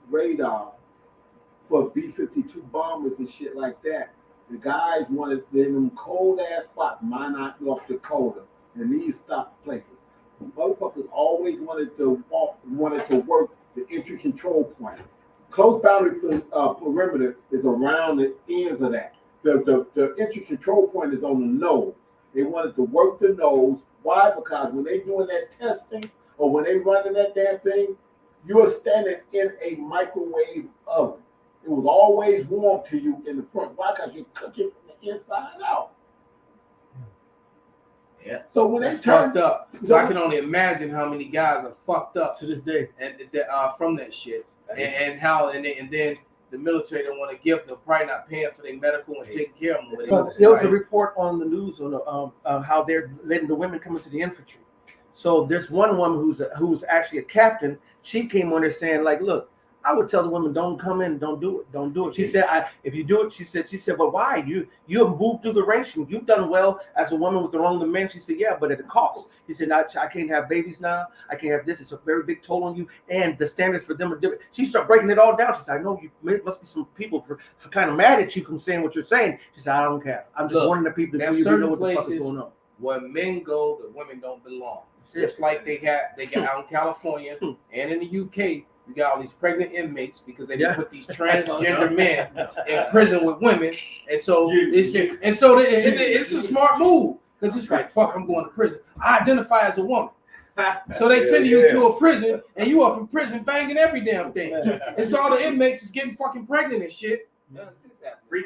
radar for B-52 bombers and shit like that, the guys wanted them cold ass spots, Minot, North Dakota, and these stop places. Motherfuckers always wanted to work the entry control point. Close boundary perimeter is around the ends of that. The entry control point is on the nose. They wanted to work the nose. Why? Because when they doing that testing or when they running that damn thing, You were standing in a microwave oven. It was always warm to you in the front. Why? Because you cook it from the inside out. Yeah. So when That's they turn fucked up. So I can only imagine how many guys are fucked up To this day. and from that shit, and how and then the military don't want to give them, probably not paying for their medical and taking care of them. But there was a report on the news on how they're letting the women come into the infantry. So there's one woman who's actually a captain. She came on there saying like, look, I would tell the women, don't come in, don't do it. She said, if you do it, she said, but why? You have moved through the ranks and you've done well as a woman with the wrong men. She said, yeah, but at a cost. He said, I can't have babies now. I can't have this. It's a very big toll on you. And the standards for them are different. She started breaking it all down. She said, I know you must be some people kind of mad at you from saying what you're saying. She said, I don't care. I'm just warning the people that you know what the fuck is going on. Where men go, the women don't belong. Just like they got out in California and in the UK. You got all these pregnant inmates because they put these transgender men in prison with women, and so it's a smart move because it's like, fuck, I'm going to prison. I identify as a woman, so they send you to a prison, and you up in prison banging every damn thing. And so all the inmates is getting fucking pregnant and shit.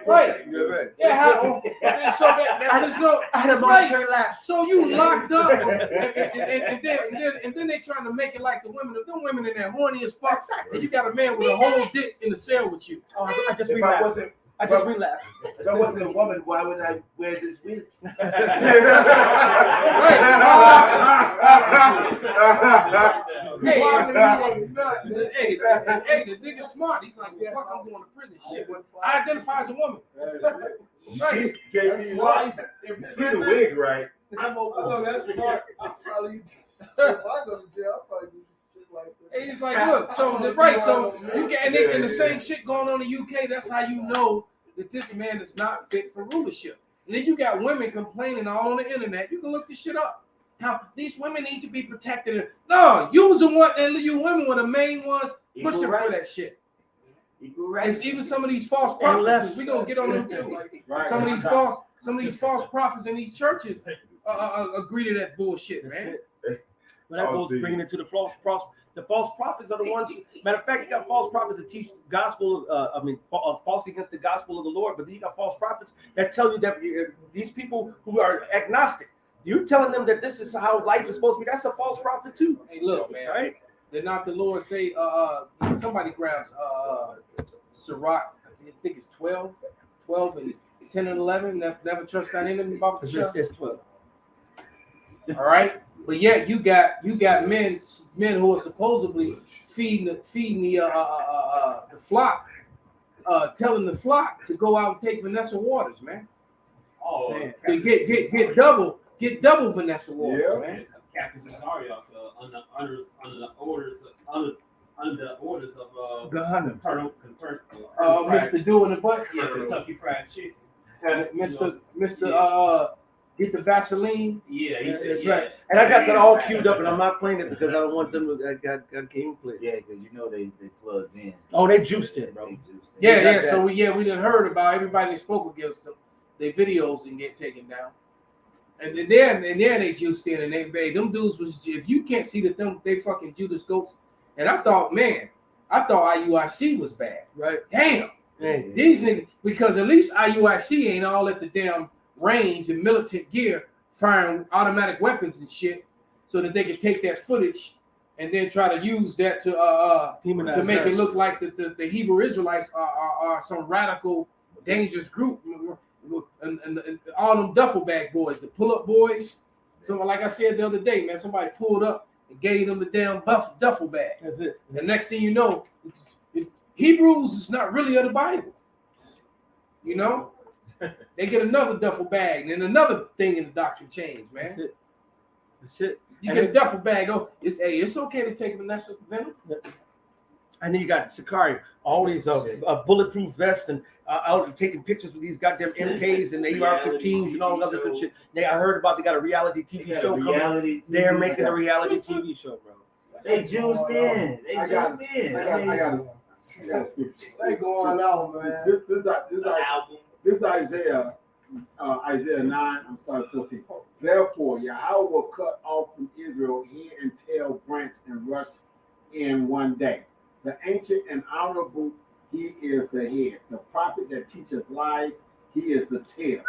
Right. You're right. Yeah. So that's just no. I had a momentary lapse. So you locked up, and then they trying to make it like the women in there horny as fuck. And you got a man with a whole dick in the cell with you. Oh, I just If I wasn't, relapsed. if I wasn't a woman, why would I wear this wig? Hey, the nigga's smart. He's like, well, fuck, I'm going to prison. Shit, I identify as a woman. Right. JT's wife. You see the wig, right? I'm open. No, that's smart. I probably, if I go to jail, I'll probably just like that. And he's like, look, so you get and the same shit going on in the UK. That's how you know that this man is not fit for rulership. And then you got women complaining all on the internet. You can look this shit up. How these women need to be protected. No, you was the one, and you women were the main ones pushing for that shit. It's even some of these false prophets. We gonna get on them too. Some of these false prophets in these churches agree to that bullshit, man. But that goes bringing it to the false prophets. The false prophets are the ones. Matter of fact, you got false prophets that teach gospel. False against the gospel of the Lord. But then you got false prophets that tell you that these people who are agnostic, you're telling them that this is how life is supposed to be. That's a false prophet too. Hey, look, man. Right? Did not the Lord say? Somebody grabs Sirach. I think it's 12 and 10 and 11. Never trust that enemy about the show. It's 12. All right. But yet you got men who are supposedly feeding the flock, telling the flock to go out and take Vanessa Waters, man. Oh, man. To get double Vanessa Waters, man. Captain Cesario, under the orders of Mr. Doing the butt, Kentucky Fried Chicken. Mr. Get the Vaseline. Yeah, he said, that's right. And I got that all queued up, and I'm not playing it because I don't want them to. I can't even play it. Yeah, because you know they plugged in. Oh, they juiced in, bro. Yeah. So we done heard about everybody that spoke against them. Their videos didn't get taken down. And then they juiced in, and them dudes was, if you can't see that they fucking Judas goats. And I thought IUIC was bad, right? Damn, these niggas, because at least IUIC ain't all at the damn range and militant gear firing automatic weapons and shit, so that they can take that footage and then try to use that to make it look like the Hebrew Israelites are some radical, dangerous group. And all them duffel bag boys, the pull-up boys. So like I said the other day, man, somebody pulled up and gave them the damn duffel bag. That's it. And the next thing you know, Hebrews is not really of the Bible. You know? They get another duffel bag, and then another thing in the doctrine change, man. That's it. You get a duffel bag. It's okay to take Vanessa venom. And then you got Sicario, all these bulletproof vests and out taking pictures with these goddamn MKs and AR-15s and all that other good shit. I heard about they got a reality TV show coming. They're making a reality TV show, bro. They juiced in. They going out, man. This Isaiah 9, I'm starting 14. Therefore, Yahweh will cut off from Israel ear and tail, branch and rush in one day. The ancient and honorable, he is the head. The prophet that teacheth lies, he is the tail.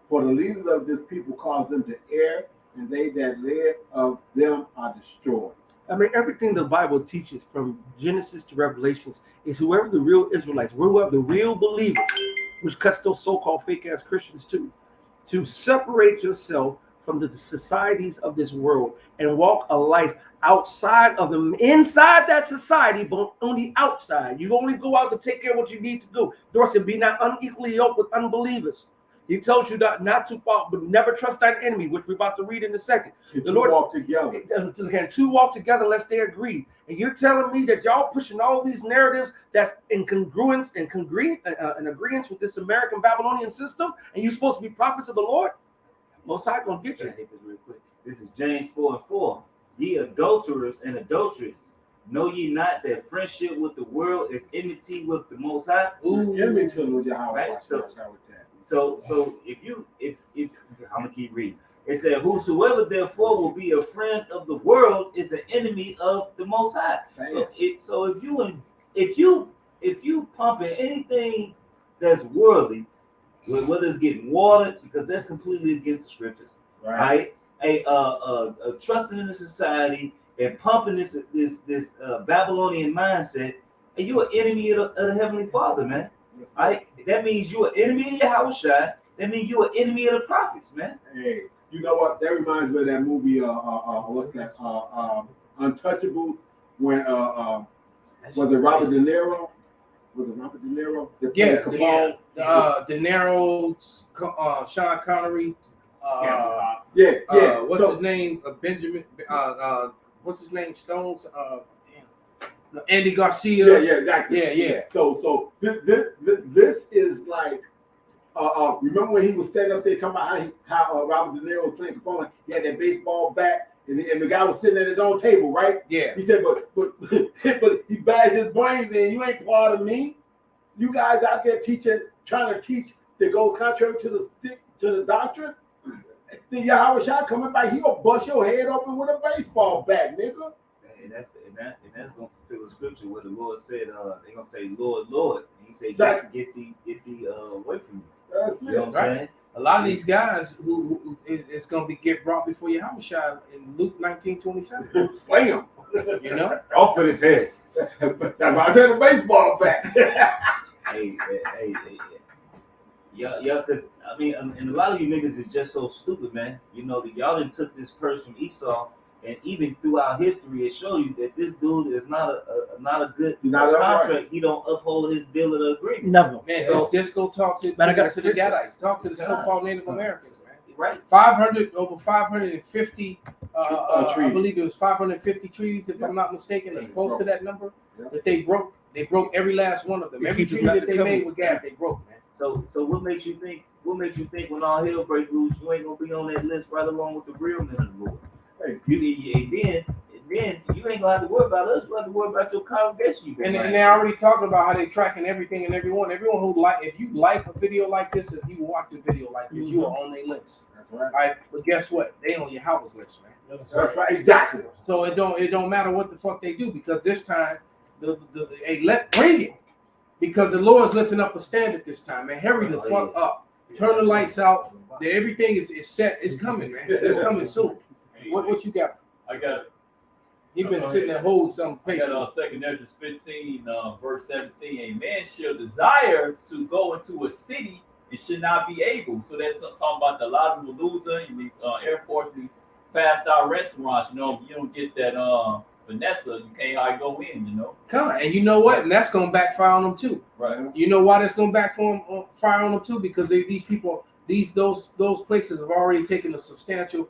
For the leaders of this people cause them to err, and they that led of them are destroyed. I mean, everything the Bible teaches from Genesis to Revelations is whoever the real Israelites, whoever the real believers, which cuts those so-called fake-ass Christians too, to separate yourself from the societies of this world and walk a life outside of them, inside that society, but on the outside. You only go out to take care of what you need to do. Dorsey, be not unequally yoked with unbelievers. He tells you not to fall, but never trust thine enemy, which we're about to read in a second. The Lord walk together. Can two walk together unless they agree? And you're telling me that y'all pushing all these narratives that's in congruence and in agreement with this American Babylonian system, and you're supposed to be prophets of the Lord? Most High gonna get Can I you. hit this real quick? This is James 4:4. Ye adulterers and adulteresses, know ye not that friendship with the world is enmity with the Most High? Enemy to the Yahweh. Right, Watch so- out with that. So if I'm gonna keep reading. It said, whosoever therefore will be a friend of the world is an enemy of the Most High. So if you pumping anything that's worldly, whether it's getting watered, because that's completely against the scriptures, right? Trusting in the society and pumping this Babylonian mindset, and you're an enemy of the Heavenly Father, man. Right? That means you're an enemy of Yahushua. That means you're an enemy of the prophets, man. Hey, you know what? That reminds me of that movie. What's that? Untouchable. When was it Robert De Niro? Was it Robert De Niro? That played Capone? De Niro, Sean Connery. What's his name? Benjamin. What's his name? Stones. Andy Garcia. Yeah, exactly. Yeah. So this is like, remember when he was standing up there talking about how Robert De Niro was playing Capone? He had that baseball bat, and the guy was sitting at his own table, right? Yeah. He said, but he bashed his brains in. You ain't part of me. You guys out there trying to teach that go contrary to the doctrine. Then Yahweh Shah coming back, he gonna bust your head open with a baseball bat, nigga. And that's gonna fulfill the scripture where the Lord said, they're gonna say, Lord, Lord. And he said, Exactly. get thee away from me. That's You know what I'm Right. saying? A lot of these guys who it's gonna get brought before Yahushua in Luke 19:27. Slam. You know? Off of his head. That's why I said a baseball bat. Hey. Yeah, because I mean, and a lot of you niggas is just so stupid, man. You know, that y'all done took this curse from Esau, and even throughout history, it showed you that this dude is not a good contract. Right. He don't uphold his deal of the agreement. Never. Man, So- just go talk to the Gadites, talk to the so-called Native Americans, man. Right. Over 550, I trees. believe it was 550 trees, if I'm not mistaken. It's close to that number Yeah. that they broke. They broke every last one of them. They Every keep us treaty not that to they cover. made with Gad, they broke, man. So what makes you think? What makes you think when all hell breaks loose, you ain't gonna be on that list right along with the real men of the Lord? Hey. Then you ain't gonna have to worry about us. You have to worry about your congregation. You And they're already talking about how they're tracking everything and everyone. Everyone who if you like a video like this, if you watch a video like this, you are on their list. That's right. All right, but guess what? They on your house list, man. That's right. Exactly. So it don't matter what the fuck they do, because this time bring it, because the Lord's lifting up a standard this time, man. Hurry the fuck up. Turn the lights out. Everything is set. It's coming, man. It's coming soon. What you got? I got You've been sitting there holding some I patience. got 2 Ezra 15, verse 17. A man shall desire to go into a city and should not be able. So that's talking about the Lollapalooza and these airports, these fast out restaurants. You know, you don't get that Vanessa, you can't hardly go in. You know. Come on, and you know what? And that's gonna backfire on them too. Right. You know why that's gonna backfire on them too? Because these people, those places have already taken a substantial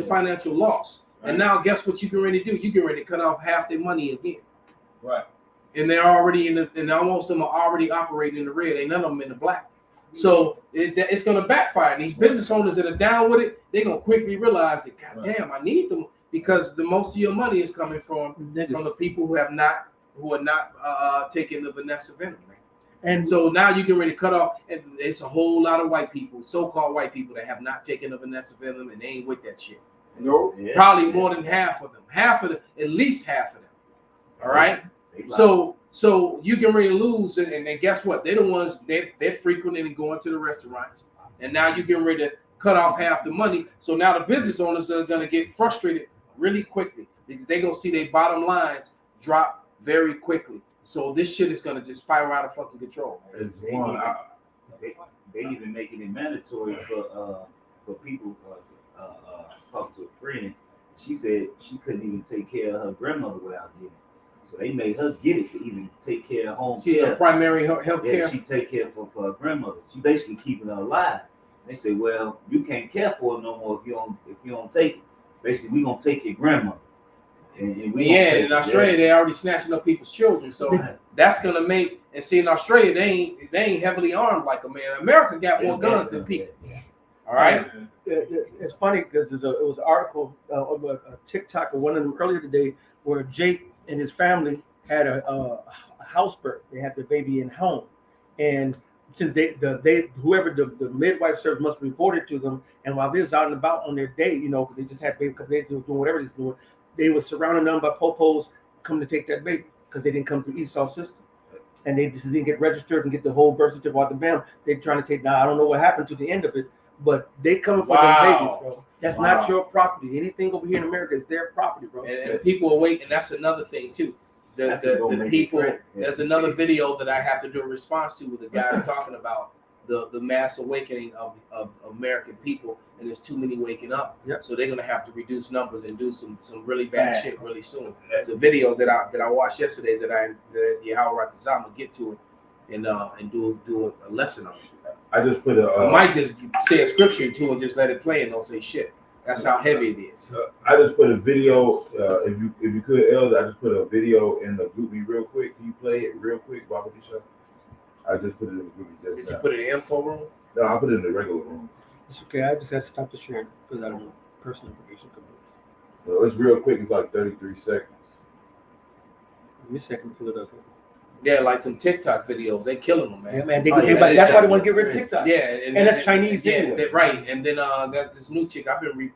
financial loss. Right. And now guess what you can ready to do? You can ready to cut off half their money again. Right. And they're already and almost them are already operating in the red. Ain't none of them in the black. So it's gonna backfire. And these business owners that are down with it, they're gonna quickly realize that, God damn, I need them, because the most of your money is coming from the people who are not taking the Vanessa venom, man. And so now you get ready to cut off, and it's a whole lot of white people, so-called white people, that have not taken the Vanessa venom, and they ain't with that shit. No. Yeah. Probably more than half of them. At least half of them. All right. They lie. So you get ready to lose, and then guess what? They're the ones they're frequenting and going to the restaurants, and now you're getting ready to cut off half the money. So now the business owners are gonna get frustrated really quickly because they're gonna see their bottom lines drop very quickly. So this shit is gonna just spiral out of fucking control. It's They one. even- they even making it mandatory for people. Talking to a friend, she said she couldn't even take care of her grandmother without getting it. So they made her get it to even take care of home She's care. a primary health Yeah, care. she take care for her grandmother. She basically keeping her alive. They say, well, you can't care for her no more if you don't take it. Basically, we gonna take your grandmother. And we gonna Yeah, take in it. Australia they already snatching up people's children. So Right. that's gonna make, and see, in Australia they ain't heavily armed like America. America got more They- guns than people. All right. It's funny because it was an article of a TikTok or one of them earlier today where Jake and his family had a house birth. They had their baby in home, and since whoever the midwife service must report it to them, and while they was out and about on their day, you know, because they just had baby a couple days, they were doing whatever they was doing, they were surrounding them by popos coming to take that baby because they didn't come through Esau system. And they just didn't get registered and get the whole birth certificate out the bam. They're trying to take. Now I don't know what happened to the end of it, but they coming for their babies, bro. That's not your property. Anything over here in America is their property, bro. And people are waiting. That's another thing too. That's what gonna The make it people. great. Yeah. There's another video that I have to do a response to with the guys talking about the mass awakening of American people, and there's too many waking up. Yep. So they're gonna have to reduce numbers and do some really bad shit really soon. It's a video that I watched yesterday that Yahweh Ratazama get to it and do a lesson on it. I just put a. I might just say a scripture too and just let it play and don't say shit. That's how heavy it is. I just put a video. If you could, Elder, I just put a video in the group me real quick. Can you play it real quick, Baba Disha? I just put it in the group just Did now. you put it in the info room? No, I put it in the regular room. It's okay. I just had to stop the share because I don't know personal information. No, it's real quick. It's like 33 seconds. Give me a second to pull it up. Yeah, like them TikTok videos, they killing them, man. Yeah, man. Oh, yeah, That's why they want to get rid of TikTok. Yeah, And that's Chinese anyway. Right, and then there's this new chick. I've been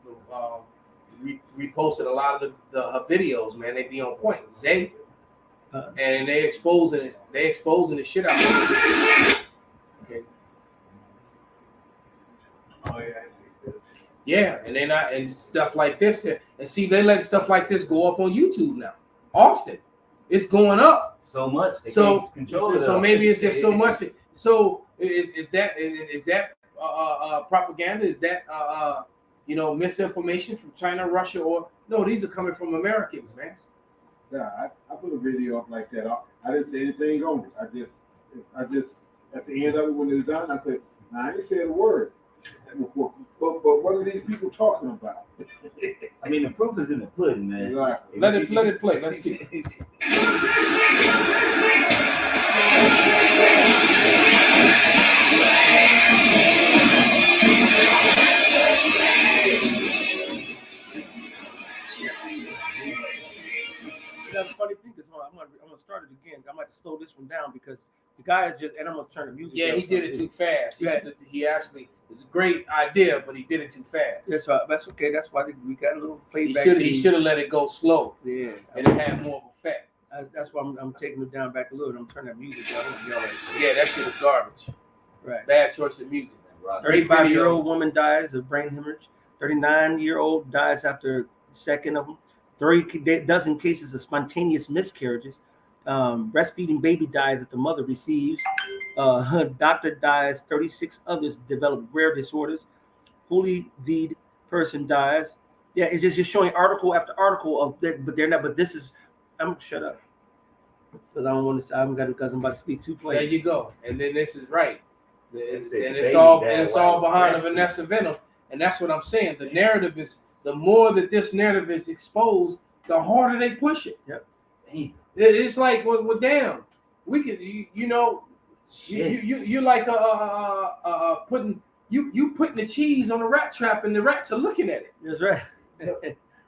reposted a lot of her videos, man. They be on point. Zay, and they exposing the shit out of it. Okay. Oh yeah, I see this. Yeah, and they not and stuff like this. And see, they let stuff like this go up on YouTube now. Often, it's going up. So much. They So can't control it so all. maybe it's just so much. So is that propaganda? Is that misinformation from China, Russia, or no? These are coming from Americans, man. Yeah, I put a video up like that. I didn't say anything on it. I just at the end of it when it's done, I said, "Now I ain't said a word." But what are these people talking about? I mean, the proof is in the pudding, man. Exactly. Let it play. Let's see. That's the funny thing is, I'm gonna start it again. I'm gonna have to slow this one down because the guy is just, and I'm gonna turn the music. Yeah, down he did it so- too fast. Yeah. He actually, it's a great idea, but he did it too fast. That's right. That's okay. That's why we got a little He playback. should have let it go slow, Yeah. and it had more of effect. That's why I'm taking it down back a little. I'm turning that music down. Yeah, that shit is garbage. Right. Bad choice of music. 35-year-old woman dies of brain hemorrhage. 39-year-old dies after second of them. 30 dozen cases of spontaneous miscarriages. Breastfeeding baby dies that the mother receives. Doctor dies. 36 others develop rare disorders. Fully V'd person dies. Yeah, it's just showing article after article of that, but they're not. But this is, I'm shut up because I don't want to. I haven't got it because I'm about to speak too plain. There you go. And then this is right. It's baby all died behind while Vanessa Venom, and that's what I'm saying. The narrative is, the more that this narrative is exposed, the harder they push it. Yep. It's like, well, damn, we could, you like putting the cheese on a rat trap, and the rats are looking at it. That's right.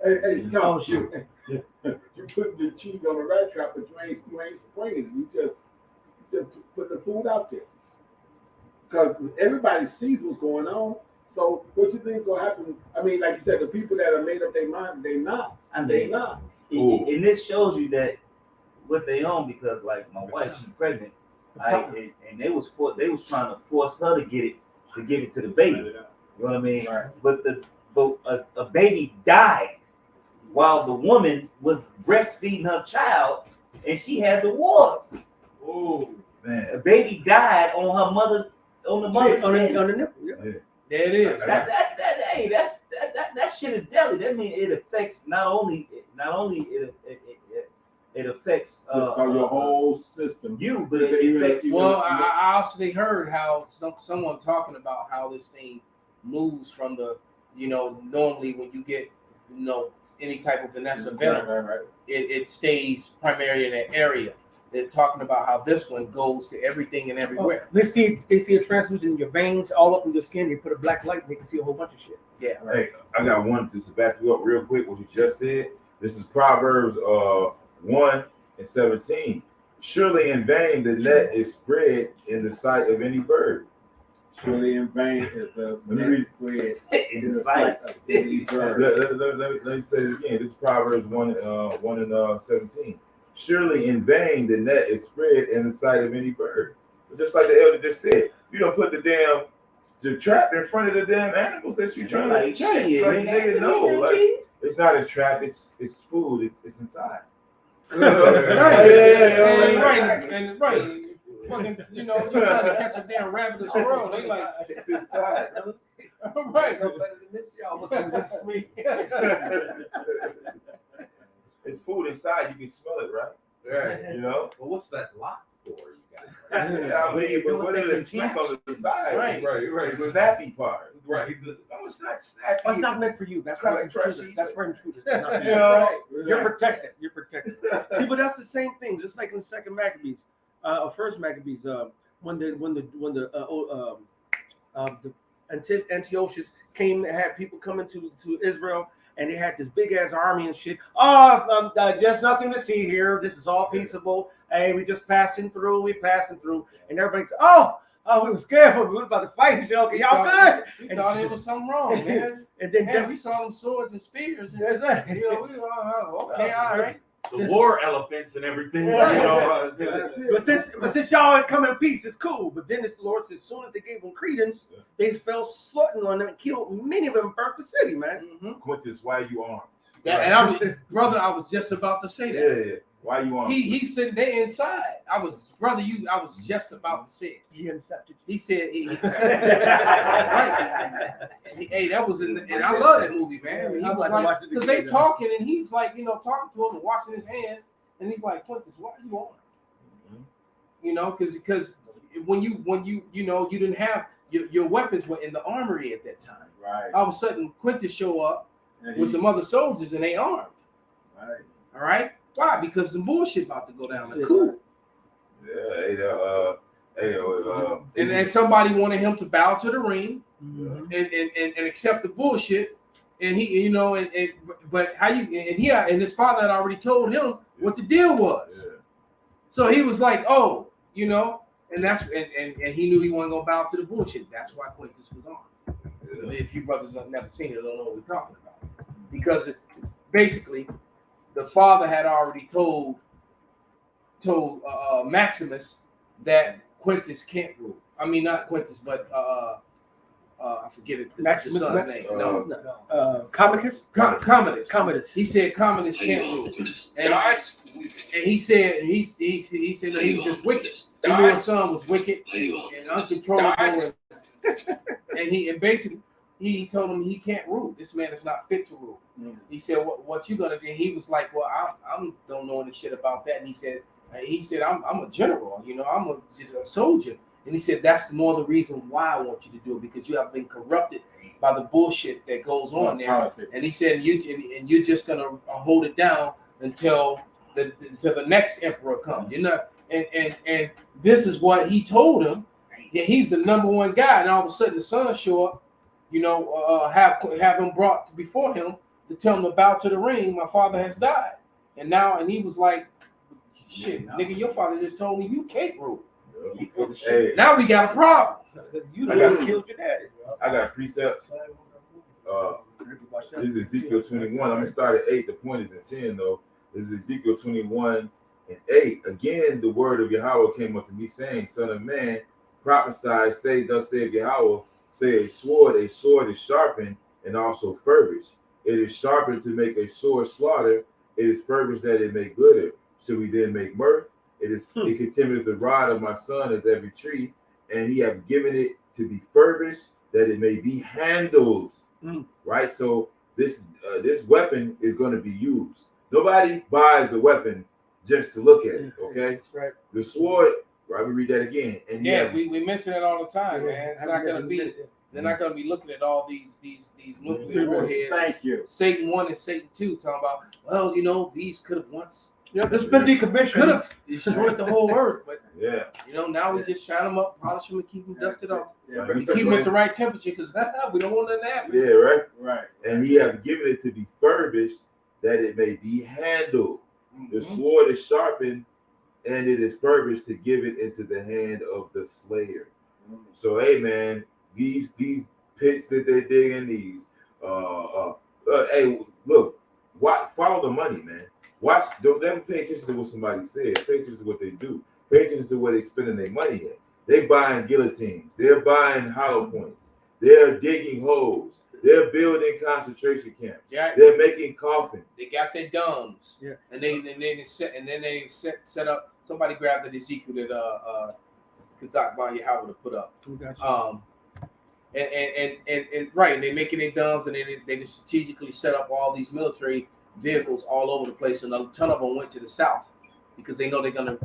Hey, no, Oh, shoot. you put the cheese on the rat trap, but you ain't spraying it. You just put the food out there. Because everybody sees what's going on. So what you think gonna happen? I mean, like you said, the people that are made up their mind, they not. I They mean, not. and this shows you that what they own, because like my wife, she's pregnant, and they was trying to force her to give it to the baby. You know what I mean? Right. But a baby died while the woman was breastfeeding her child, and she had the waters. Oh, Man. A baby died on the mother's on the nipple. Yeah. There it is. That shit is deadly. That means it affects not only it affects your whole system. you, but it affects. Well, I also heard how someone talking about how this thing moves from the, normally when you get, any type of Vanessa venom, it stays primarily in that area. They're talking about how this one goes to everything and everywhere. They see a transfusion in your veins, all up in your skin. They put a black light, and they can see a whole bunch of shit. Yeah. Hey, I got one just to back you up real quick. What you just said. This is Proverbs 1:17. Surely in vain the net is spread in the sight of any bird. Surely in vain is the net spread in the sight of any bird. Let me say this again. This is Proverbs 1:17. Surely in vain the net is spread in the sight of any bird. But just like the elder just said, you don't put the trap in front of the damn animals that you trying to catch. Like, nigga, no, like it's not a trap. It's food. It's inside. Right. Fucking, you're trying to catch a damn rabbit or squirrel. They like it's inside. right. It's food inside. You can smell it, right? Right. You know. But what's that lock for, you guys? Yeah, I mean, but what are the teeth on the side? Right. The snappy part. Right. No, it's not snappy. That's not meant for you. That's for intruders. That's for intruders. Not You know. You're protected. You're protected. See, but that's the same thing. Just like in the second Maccabees, first Maccabees, when Antiochus came and had people coming to Israel, and they had this big ass army and shit. There's nothing to see here. This is all peaceable. Hey, we just passing through. We passing through, and everybody's we were scared. We were about to fight and shit. Okay, y'all good? We thought there was something wrong, man. And then we saw them swords and spears. And, that's it. we okay, all right. The war elephants and everything. Right. You know, But since y'all come in peace, it's cool. But then the Lord says, as soon as they gave them credence, they fell slutting on them and killed many of them, burnt the city, man. Mm-hmm. Quintus, why are you armed? And I was just about to say that. Yeah. Why are you armed? He said they inside. I was just about to say it. He incepted. He said he right. Hey, that was and I love that movie, man. I mean, he was like, because they talking and he's like, talking to him and washing his hands, and he's like, Quintus, why are you on? Because when you didn't have your weapons were in the armory at that time. Right. All of a sudden, Quintus show up with some other soldiers and they armed. Right. All right. Why? Because some bullshit about to go down. Like, cool. Yeah. And then somebody wanted him to bow to the ring Mm-hmm. and accept the bullshit. And he, but how you and his father had already told him what the deal was. Yeah. So he was like, and that's and he knew he wasn't gonna bow to the bullshit. That's why Quintus was on. Yeah. If you brothers have never seen it, don't know what we're talking about. Because basically the father had already told Maximus that Quintus can't rule. I mean, not Quintus, but I forget it. Maximus, the son's name. Commodus. Commodus. He said Commodus can't rule, and he said he said that he was just wicked. He knew his son was wicked and uncontrollable, and basically he told him he can't rule. This man is not fit to rule. He said, "What you gonna do?" He was like, "Well, I don't know any shit about that." And he said, "I'm a general. I'm a soldier." And he said, "That's more the reason why I want you to do it, because you have been corrupted by the bullshit that goes on there." Politics. And he said, "You're just gonna hold it down until the next emperor comes. You're not." And this is what he told him. Yeah, he's the number one guy, and all of a sudden the son show up. Have him brought before him to tell him to bow to the ring. My father has died, and he was like, "Shit, nigga, your father just told me you can't rule." Hey, now we got a problem. You killed your daddy. I got precepts. This is Ezekiel 21. I'm gonna start at 8. The point is in 10 though. This is Ezekiel 21 and 8. Again, the word of Yahweh came unto me, saying, Son of man, prophesy, say, thus saith Yahweh, say a sword is sharpened and also furbished. It is sharpened to make a sword slaughter. It is furbished that it may glitter. So we then make mirth. It continueth the rod of my son as every tree, and he have given it to be furbished that it may be handled. Right? So this weapon is going to be used. Nobody buys the weapon just to look at it. Okay, that's right. The sword. Right? We read that again. And we mention it all the time, man. It's not going to be. They're not going to be looking at all these nuclear warheads. Thank you. Satan 1 and Satan 2 talking about, well, you know, these could have once. Yeah, this been decommissioned. Could have destroyed the whole earth, but yeah, you know, now we just shine them up, polish them, and keep them dusted off. Yeah, We keep them at the right temperature because we don't want that to happen. yeah, right. Right. And he have given it to be furbished that it may be handled. The sword is sharpened, and it is furbished to give it into the hand of the slayer. So, hey, man, these pits that they're digging, hey, look, follow the money, man. Watch, don't never pay attention to what somebody says. Pay attention to what they do. Pay attention to where they're spending their money at. They're buying guillotines. They're buying hollow points. They're digging holes. They're building concentration camps. Yeah. They're making coffins. They got their domes. Yeah. And they set up. Somebody grabbed the Ezekiel that Kazak Bar Yahweh to put up. And right, they're making their domes, and they strategically set up all these military vehicles all over the place, and a ton of them went to the south because they know they're gonna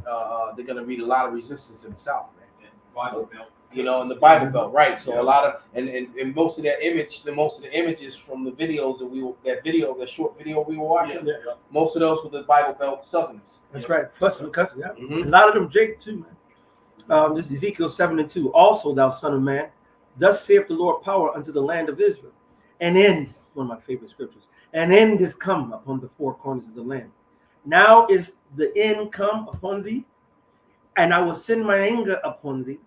meet a lot of resistance in the south, man. Bible Belt. You know, in the Bible Belt, right? So a lot of and most of the images from the videos that short video we were watching, most of those were the Bible Belt Southerners. That's right. Plus and cousin, yeah. A lot of them Jake too, man. This is Ezekiel 7:2. Also, thou son of man, thus saith the Lord power unto the land of Israel. And in one of my favorite scriptures, and end is come upon the four corners of the land. Now is the end come upon thee, and I will send my anger upon thee,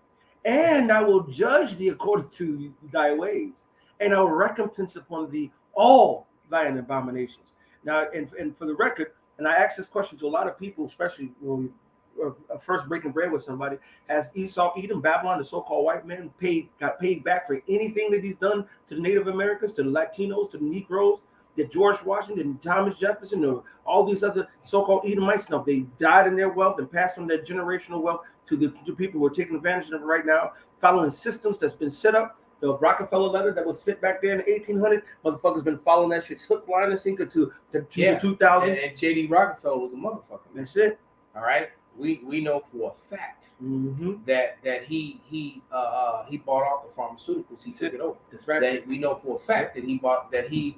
and I will judge thee according to thy ways, and I will recompense upon thee all thine abominations. Now, and for the record, and I ask this question to a lot of people, especially when we are first breaking bread with somebody, has Esau, Edom, Babylon, the so-called white man, got paid back for anything that he's done to the Native Americans, to the Latinos, to the Negroes, that George Washington, Thomas Jefferson, or all these other so-called Edomites? Now, they died in their wealth and passed on their generational wealth to the people who are taking advantage of it right now, following systems that's been set up. The Rockefeller letter that was set back there in the 1800s, motherfuckers been following that shit hook, line, and sinker to the 2000s. And J.D. Rockefeller was a motherfucker. That's it. All right. We know for a fact that he bought out the pharmaceuticals. He took it over. That's right. That we know for a fact that he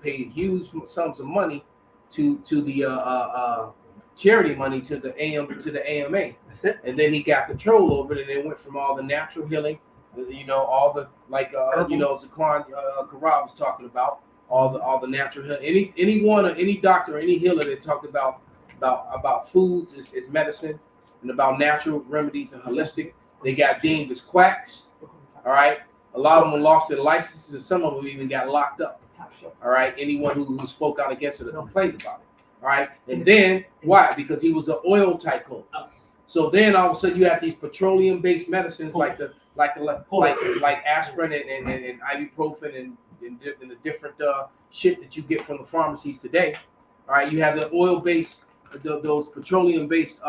paid huge sums of money to the charity money to the AMA, and then he got control over it, and it went from all the natural healing, all the Zaquan Karab was talking about all the natural healing. Any doctor, any healer that talked about foods is medicine, and about natural remedies and holistic, they got deemed as quacks. All right. A lot of them lost their licenses, and some of them even got locked up. All right. Anyone who spoke out against it or complained about it. All right. And then why? Because he was an oil tycoon. So then all of a sudden you have these petroleum-based medicines like aspirin and ibuprofen and the different shit that you get from the pharmacies today. All right. You have the oil-based, those petroleum-based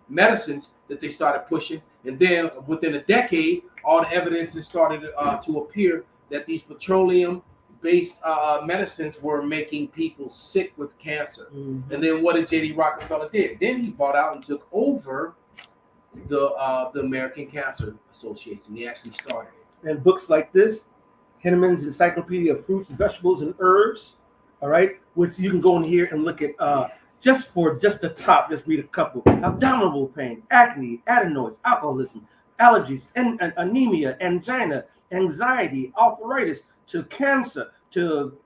medicines that they started pushing. And then within a decade, all the evidence has started to appear that these petroleum-based medicines were making people sick with cancer. And then what did J.D. Rockefeller did? Then he bought out and took over the American Cancer Association. He actually started it. And books like this, Henneman's Encyclopedia of Fruits, Vegetables, and Herbs, all right, which you can go in here and look at just the top, just read a couple. Abdominal pain, acne, adenoids, alcoholism, allergies, and anemia, angina, anxiety, arthritis, to cancer, to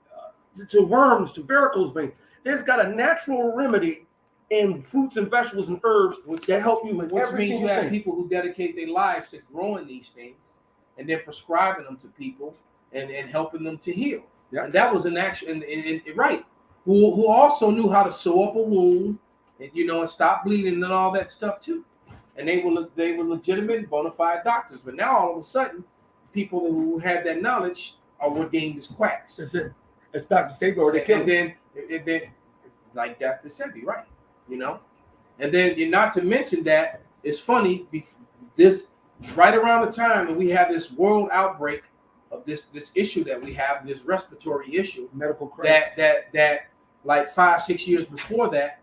worms, to varicose veins. There's got a natural remedy in fruits and vegetables and herbs that help you with Which every means you single have thing. people who dedicate their lives to growing these things and then prescribing them to people and helping them to heal. Yeah. And that was an action, and right. Who also knew how to sew up a wound, and and stop bleeding and all that stuff too. And they were legitimate, bona fide doctors. But now all of a sudden, people who had that knowledge are ordained as quacks. That's it. It's Dr. Sabi or they killed And then, like Dr. Sebi, right? And then, not to mention that it's funny. This right around the time that we have this world outbreak of this issue that we have, this respiratory issue, medical crisis. That like 5-6 years before that,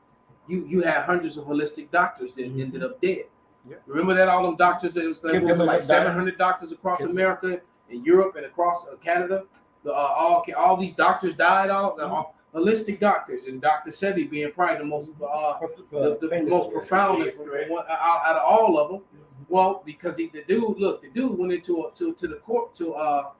you had hundreds of holistic doctors that ended up dead. Yeah. Remember that all them doctors? It was like 700 doctors across America and Europe and across Canada. All these doctors died. All holistic doctors, and Dr. Sebi being probably the most the most profound out of all of them. Well, because the dude went into to the court to a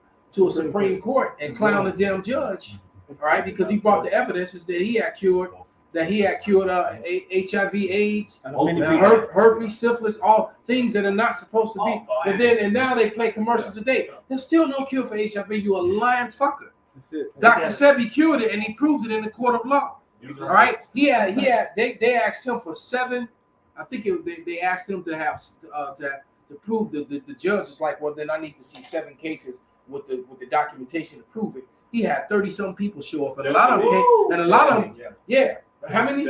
Supreme Court and clowned the damn judge, all right, because he brought the evidences that he had cured HIV, AIDS, herpes, syphilis, all things that are not supposed to be. But then now they play commercials today. There's still no cure for HIV. You a lying fucker. Dr. Sebi cured it and he proved it in the court of law. All right, they asked him for 7. I think they asked him to have to prove the judge was like, well, then I need to see 7 cases with the documentation to prove it. He had 30-some people show up, and a lot of them came, and a lot of them, yeah. How many?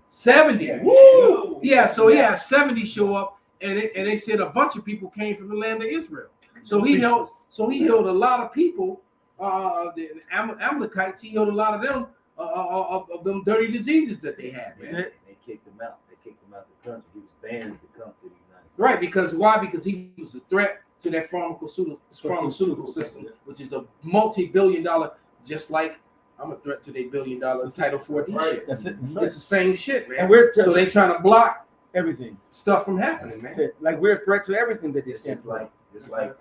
70. Woo! Yeah, so he had 70 show up, and they said a bunch of people came from the land of Israel. So he healed a lot of people. The Amalekites, he healed a lot of them of them dirty diseases that they had. They kicked him out. They kicked him out the country. He was banned to come to the United States. Right, because why? Because he was a threat to that pharmaceutical system, which is a multi-billion-dollar, just like I'm a threat to their billion-dollar Title 14 shit. That's it. That's It's the same shit, man. And so they trying to block everything, stuff from happening, man. That's it. Like we're a threat to everything that they stand for. It's like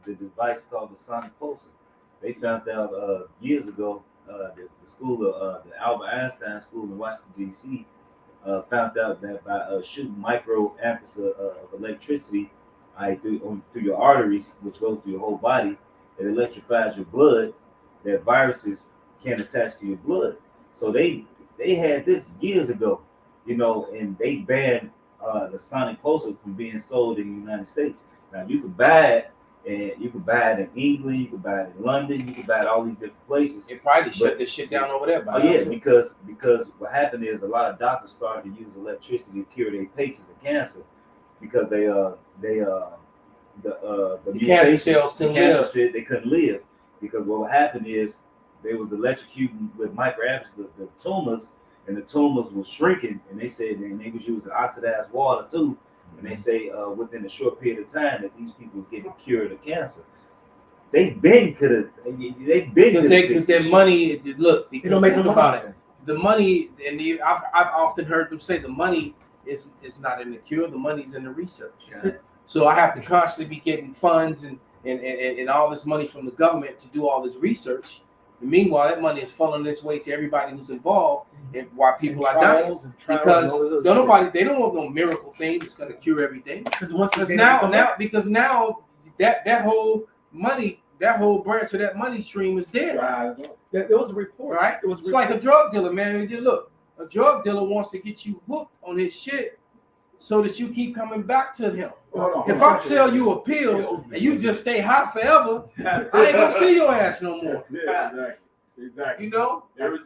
the device called the sonic pulsar. They found out years ago. The school, the Albert Einstein School in Washington D.C., found out that by shooting microamps of electricity through your arteries, which goes through your whole body, it electrifies your blood. That viruses can't attach to your blood. So they had this years ago, and they banned the sonic pulsar from being sold in the United States. Now you can buy it. And you can buy it in England, you can buy it in London, you can buy it all these different places. They probably shut this shit down over there. Because what happened is a lot of doctors started to use electricity to cure their patients of cancer because the cancer cells couldn't live. They couldn't live because what happened is they was electrocuting with microamps the tumors, and the tumors was shrinking, and they said they was using oxidized water too. And they say within a short period of time that these people was getting cured of cancer. Because their money. Look, they don't make think about it. The money, and I've often heard them say the money is not in the cure. The money's in the research. So I have to constantly be getting funds and all this money from the government to do all this research. And meanwhile, that money is funneling its way to everybody who's involved, and why people are dying. Because they don't want no miracle thing that's going to cure everything. Because now that whole money, that whole branch of that money stream is dead. It was a report, right? It's like a drug dealer, man. Look, a drug dealer wants to get you hooked on his shit so that you keep coming back to him. If I sell you a pill and you just stay high forever, I ain't gonna see your ass no more. Exactly.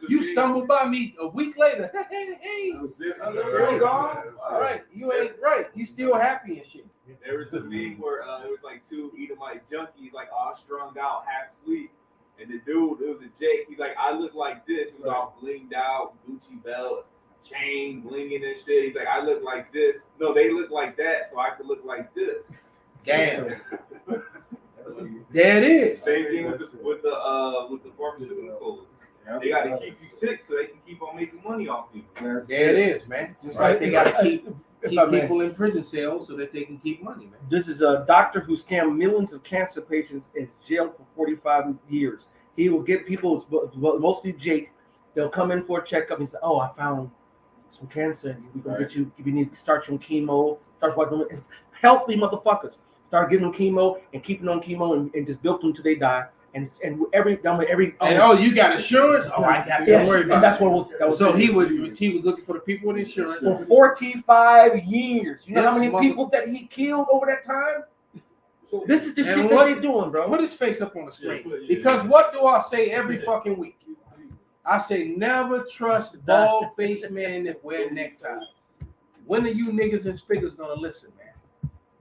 You stumble by me a week later. Hey, you're gone. All right, you ain't right. You still happy and shit. There was a meme where it was like 2 Edomite junkies, like all strung out, half asleep. And the dude, it was a Jake. He's like, I look like this. He was all blinged out, Gucci belt, chain, blinging and shit. He's like, I look like this. No, they look like that, so I could look like this. Damn. There it is. Same thing with the pharmaceuticals. They got to keep you sick so they can keep on making money off you. There it is, man. Just like they got to keep people in prison cells so that they can keep money, man. This is a doctor who scammed millions of cancer patients, is jailed for 45 years. He will get people, mostly Jake, they'll come in for a checkup and say, oh, I found some cancer. We're going to get you, if you need to start your chemo, start watching. It's healthy motherfuckers. Start giving them chemo and keeping them on chemo and just bilk them until they die. And every And you got insurance? Oh, I got yes, to worry about and that's that. what was So he was looking for the people with insurance. for 45 years. You know how This many people that he killed over that time? So this is the And shit what- that they doing, bro. Put his face up on the screen. Yeah, yeah. Because what do I say every fucking week? I say never trust bald-faced men that wear neckties. When are you niggas and spiggers gonna listen, man?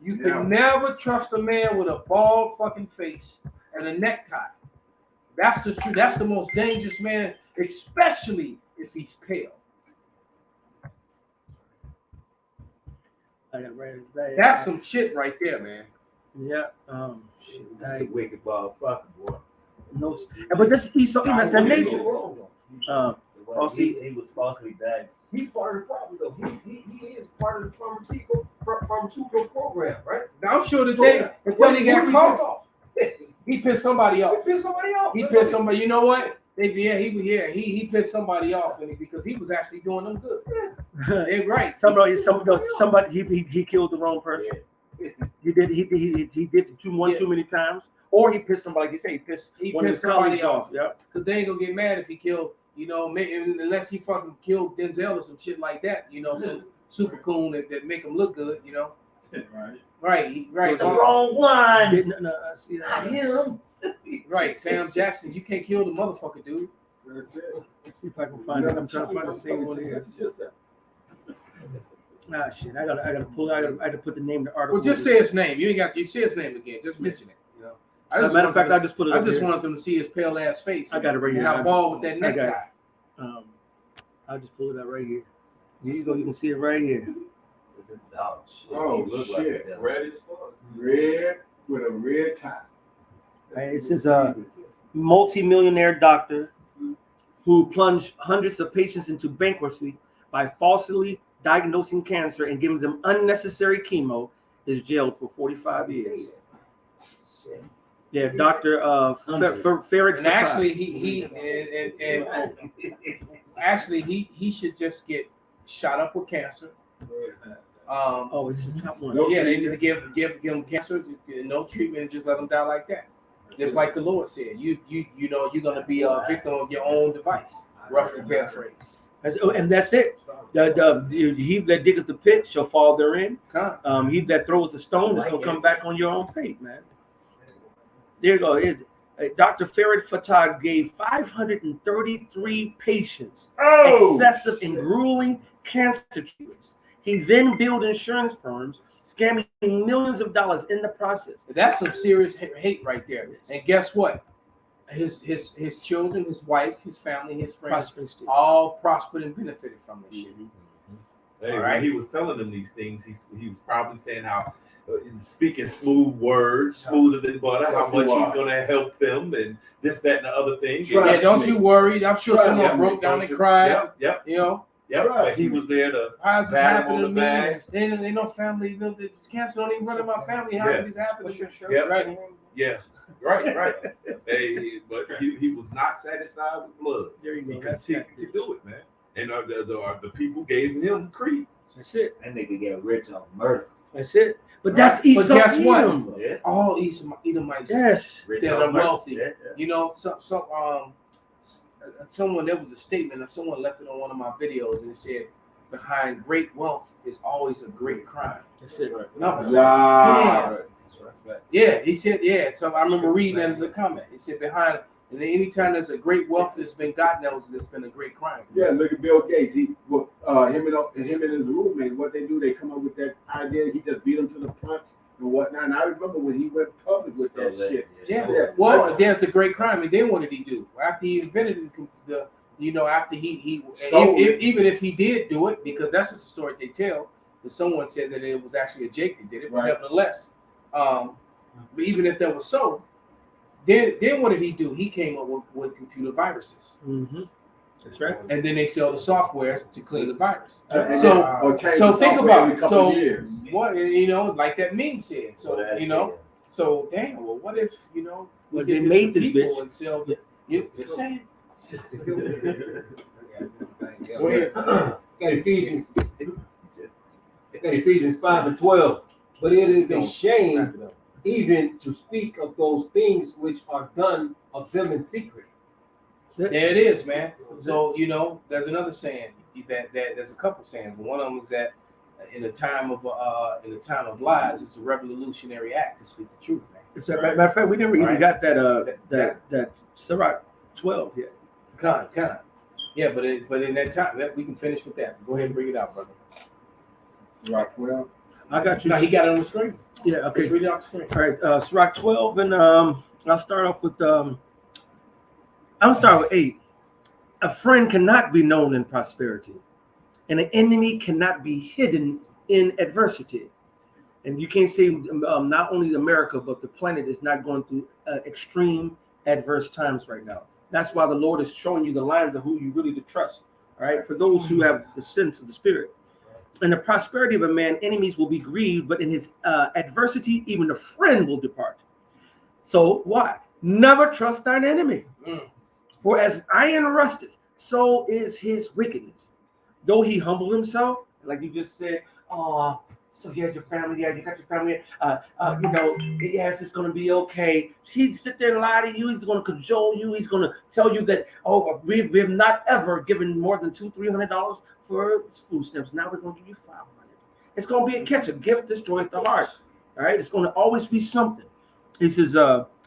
You can never trust a man with a bald fucking face and a necktie. That's the truth. That's the most dangerous man, especially if he's pale. I got ready. Right. That's some shit right there, man. Yeah. That's a wicked motherfucker, boy. No, but this is so that's their nature. He was falsely diagnosed. He's part of the problem, though. He is part of the pharmaceutical program, right? Now, I'm sure that they got caught. He pissed somebody off. He pissed somebody off. He pissed somebody. You know what? He pissed somebody off because he was actually doing them good. They're right. Somebody he killed the wrong person. He did too many times, or he pissed somebody. You say he pissed one of his colleagues off. Yeah, because they ain't gonna get mad if he killed. Unless he fucking killed Denzel or some shit like that. Some super coon that make him look good. Right. The wrong one. See that? Not him. Right, Sam Jackson. You can't kill the motherfucker, dude. That's it. Let's see if I can find it. I'm trying to find the same one here. Ah, shit! I gotta pull. I gotta put the name of the article. Well, just say his name. You say his name again. Just mention it. Matter of fact, I just put it. I just wanted them to see his pale ass face. I got it right here. How bald with that necktie. I'll just pull it out right here. Here you go. You can see it right here. Oh shit! Red as fuck. Red with a red tie. It says a multi-millionaire doctor who plunged hundreds of patients into bankruptcy by falsely diagnosing cancer and giving them unnecessary chemo is jailed for 45 years. Yeah, Dr. Farid. And actually, he should just get shot up with cancer. It's the top one. Yeah, they need to give him cancer, no treatment, and just let him die like that. Just like the Lord said, you're gonna be a victim of your own device. Roughly paraphrase. And that's it. He that diggeth the pit shall fall therein. He that throws the stone is gonna come back on your own fate, man. There you go. Dr. Farid Fatah gave 533 patients excessive and grueling cancer treatments. He then billed insurance firms, scamming millions of dollars in the process. That's some serious hate right there. And guess what? His children, his wife, his family, his friends, all prospered and benefited from this shit. Hey, when he was telling them these things, he was probably saying how speaking smooth words, smoother than butter, how much he's gonna help them and this, that, and the other thing. Yeah, don't you worry. I'm sure someone broke down and cried. Yep. Yep. But he was there to how's it pat him happening on to the me? back. They no family. The cancer don't even run in my family. How is this happening? Yep. Right. Yeah. Right. Hey, but he was not satisfied with blood. There you go. He continued to do it, man. And the people gave him credence. That's it. And nigga get rich on murder. That's it. But that's Esau. But guess what? Edom. Yeah. All Edomites that are wealthy. Someone, there was a statement that someone left it on one of my videos, and it said, "Behind great wealth is always a great crime." That's it. Damn. Yeah, he said, yeah. So I remember reading that as a comment. He said, behind, and anytime there's a great wealth that's been gotten, there's been a great crime. Yeah, look at Bill Gates. Him and his roommate, what they do, they come up with that idea. He just beat them to the punch and whatnot. And I remember when he went public with that shit. Yeah. Well, there's a great crime, and then what did he do after he invented after he even if he did do it, because that's a story they tell. But someone said that it was actually a Jake that did it, but nevertheless. But even if that was so, then what did he do? He came up with computer viruses. Mm-hmm. That's right. And then they sell the software to clean the virus. So Think about it. So years. what like that meme said. So so damn. Well, what if Well, they made this bitch and sell the you saying? Got Ephesians 5:12. But it is a Wrap shame it up. even to speak of those things which are done of them in secret. There it is, man. So there's another saying that there's a couple sayings. But one of them is that in the time of lies, it's a revolutionary act to speak the truth, man. It's a, matter of fact, we never even Right. got that Sirach 12 yet. Kind. Yeah, but in that time, we can finish with that. Go ahead and bring it out, brother. Right, well, I got you. No, he got it on the screen. Yeah, Let's okay. read it off the screen. All right, Sirach 12, and I'll start off with I'll start with 8. A friend cannot be known in prosperity, and an enemy cannot be hidden in adversity. And you can't say not only America, but the planet is not going through extreme adverse times right now. That's why the Lord is showing you the lines of who you really to trust. All right, for those who have the sense of the Spirit. In the prosperity of a man, enemies will be grieved, but in his adversity, even a friend will depart. So why? Never trust thine enemy. For as iron rusteth, so is his wickedness. Though he humble himself, like you just said, oh, so here's your family, yeah, you got your family, yes, it's going to be okay. He'd sit there and lie to you. He's going to cajole you. He's going to tell you that, oh, we've not ever given more than $200-300 for food stamps. Now we're going to give you $500. It's going to be a catch. A gift destroys the heart. All right, it's going to always be something. He says,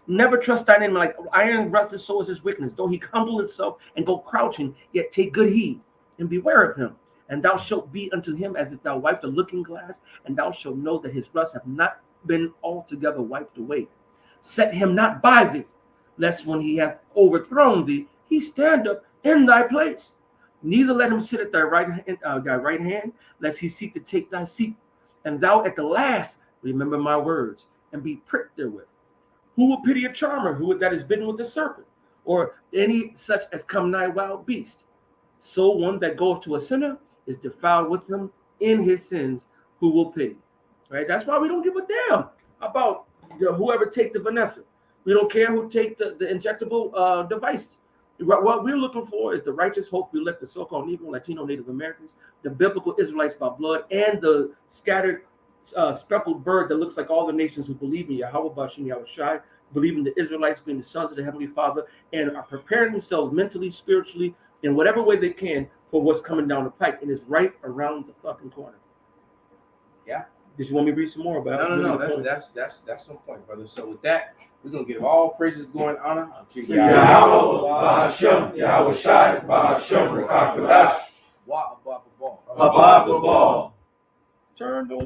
never trust thine enemy, like iron rusteth, so is his wickedness. Though he humble himself and go crouching, yet take good heed and beware of him. And thou shalt be unto him as if thou wiped a looking glass, and thou shalt know that his rust have not been altogether wiped away. Set him not by thee, lest when he hath overthrown thee, he stand up in thy place. Neither let him sit at thy right hand, lest he seek to take thy seat. And thou at the last remember my words, and be pricked therewith. Who will pity a charmer that is bitten with a serpent, or any such as come nigh wild beast? So one that goeth to a sinner is defiled with him in his sins, who will pity. Right? That's why we don't give a damn about whoever take the Vanessa. We don't care who take the injectable devices. What we're looking for is the righteous hope we let the so-called Negro, Latino, Native Americans, the biblical Israelites by blood, and the scattered speckled bird that looks like all the nations who believe in Yahweh Bashem Yahushai, believe in the Israelites being the sons of the Heavenly Father, and are preparing themselves mentally, spiritually, in whatever way they can for what's coming down the pipe, and it's right around the fucking corner. Yeah. Did you want me to read some more about it? No. That's some point, brother. So with that, we're gonna give all praises, glory, and honor unto Yahweh Bashem Yahushai Bashem Rakakadash. Wa Abba Ball. Turn those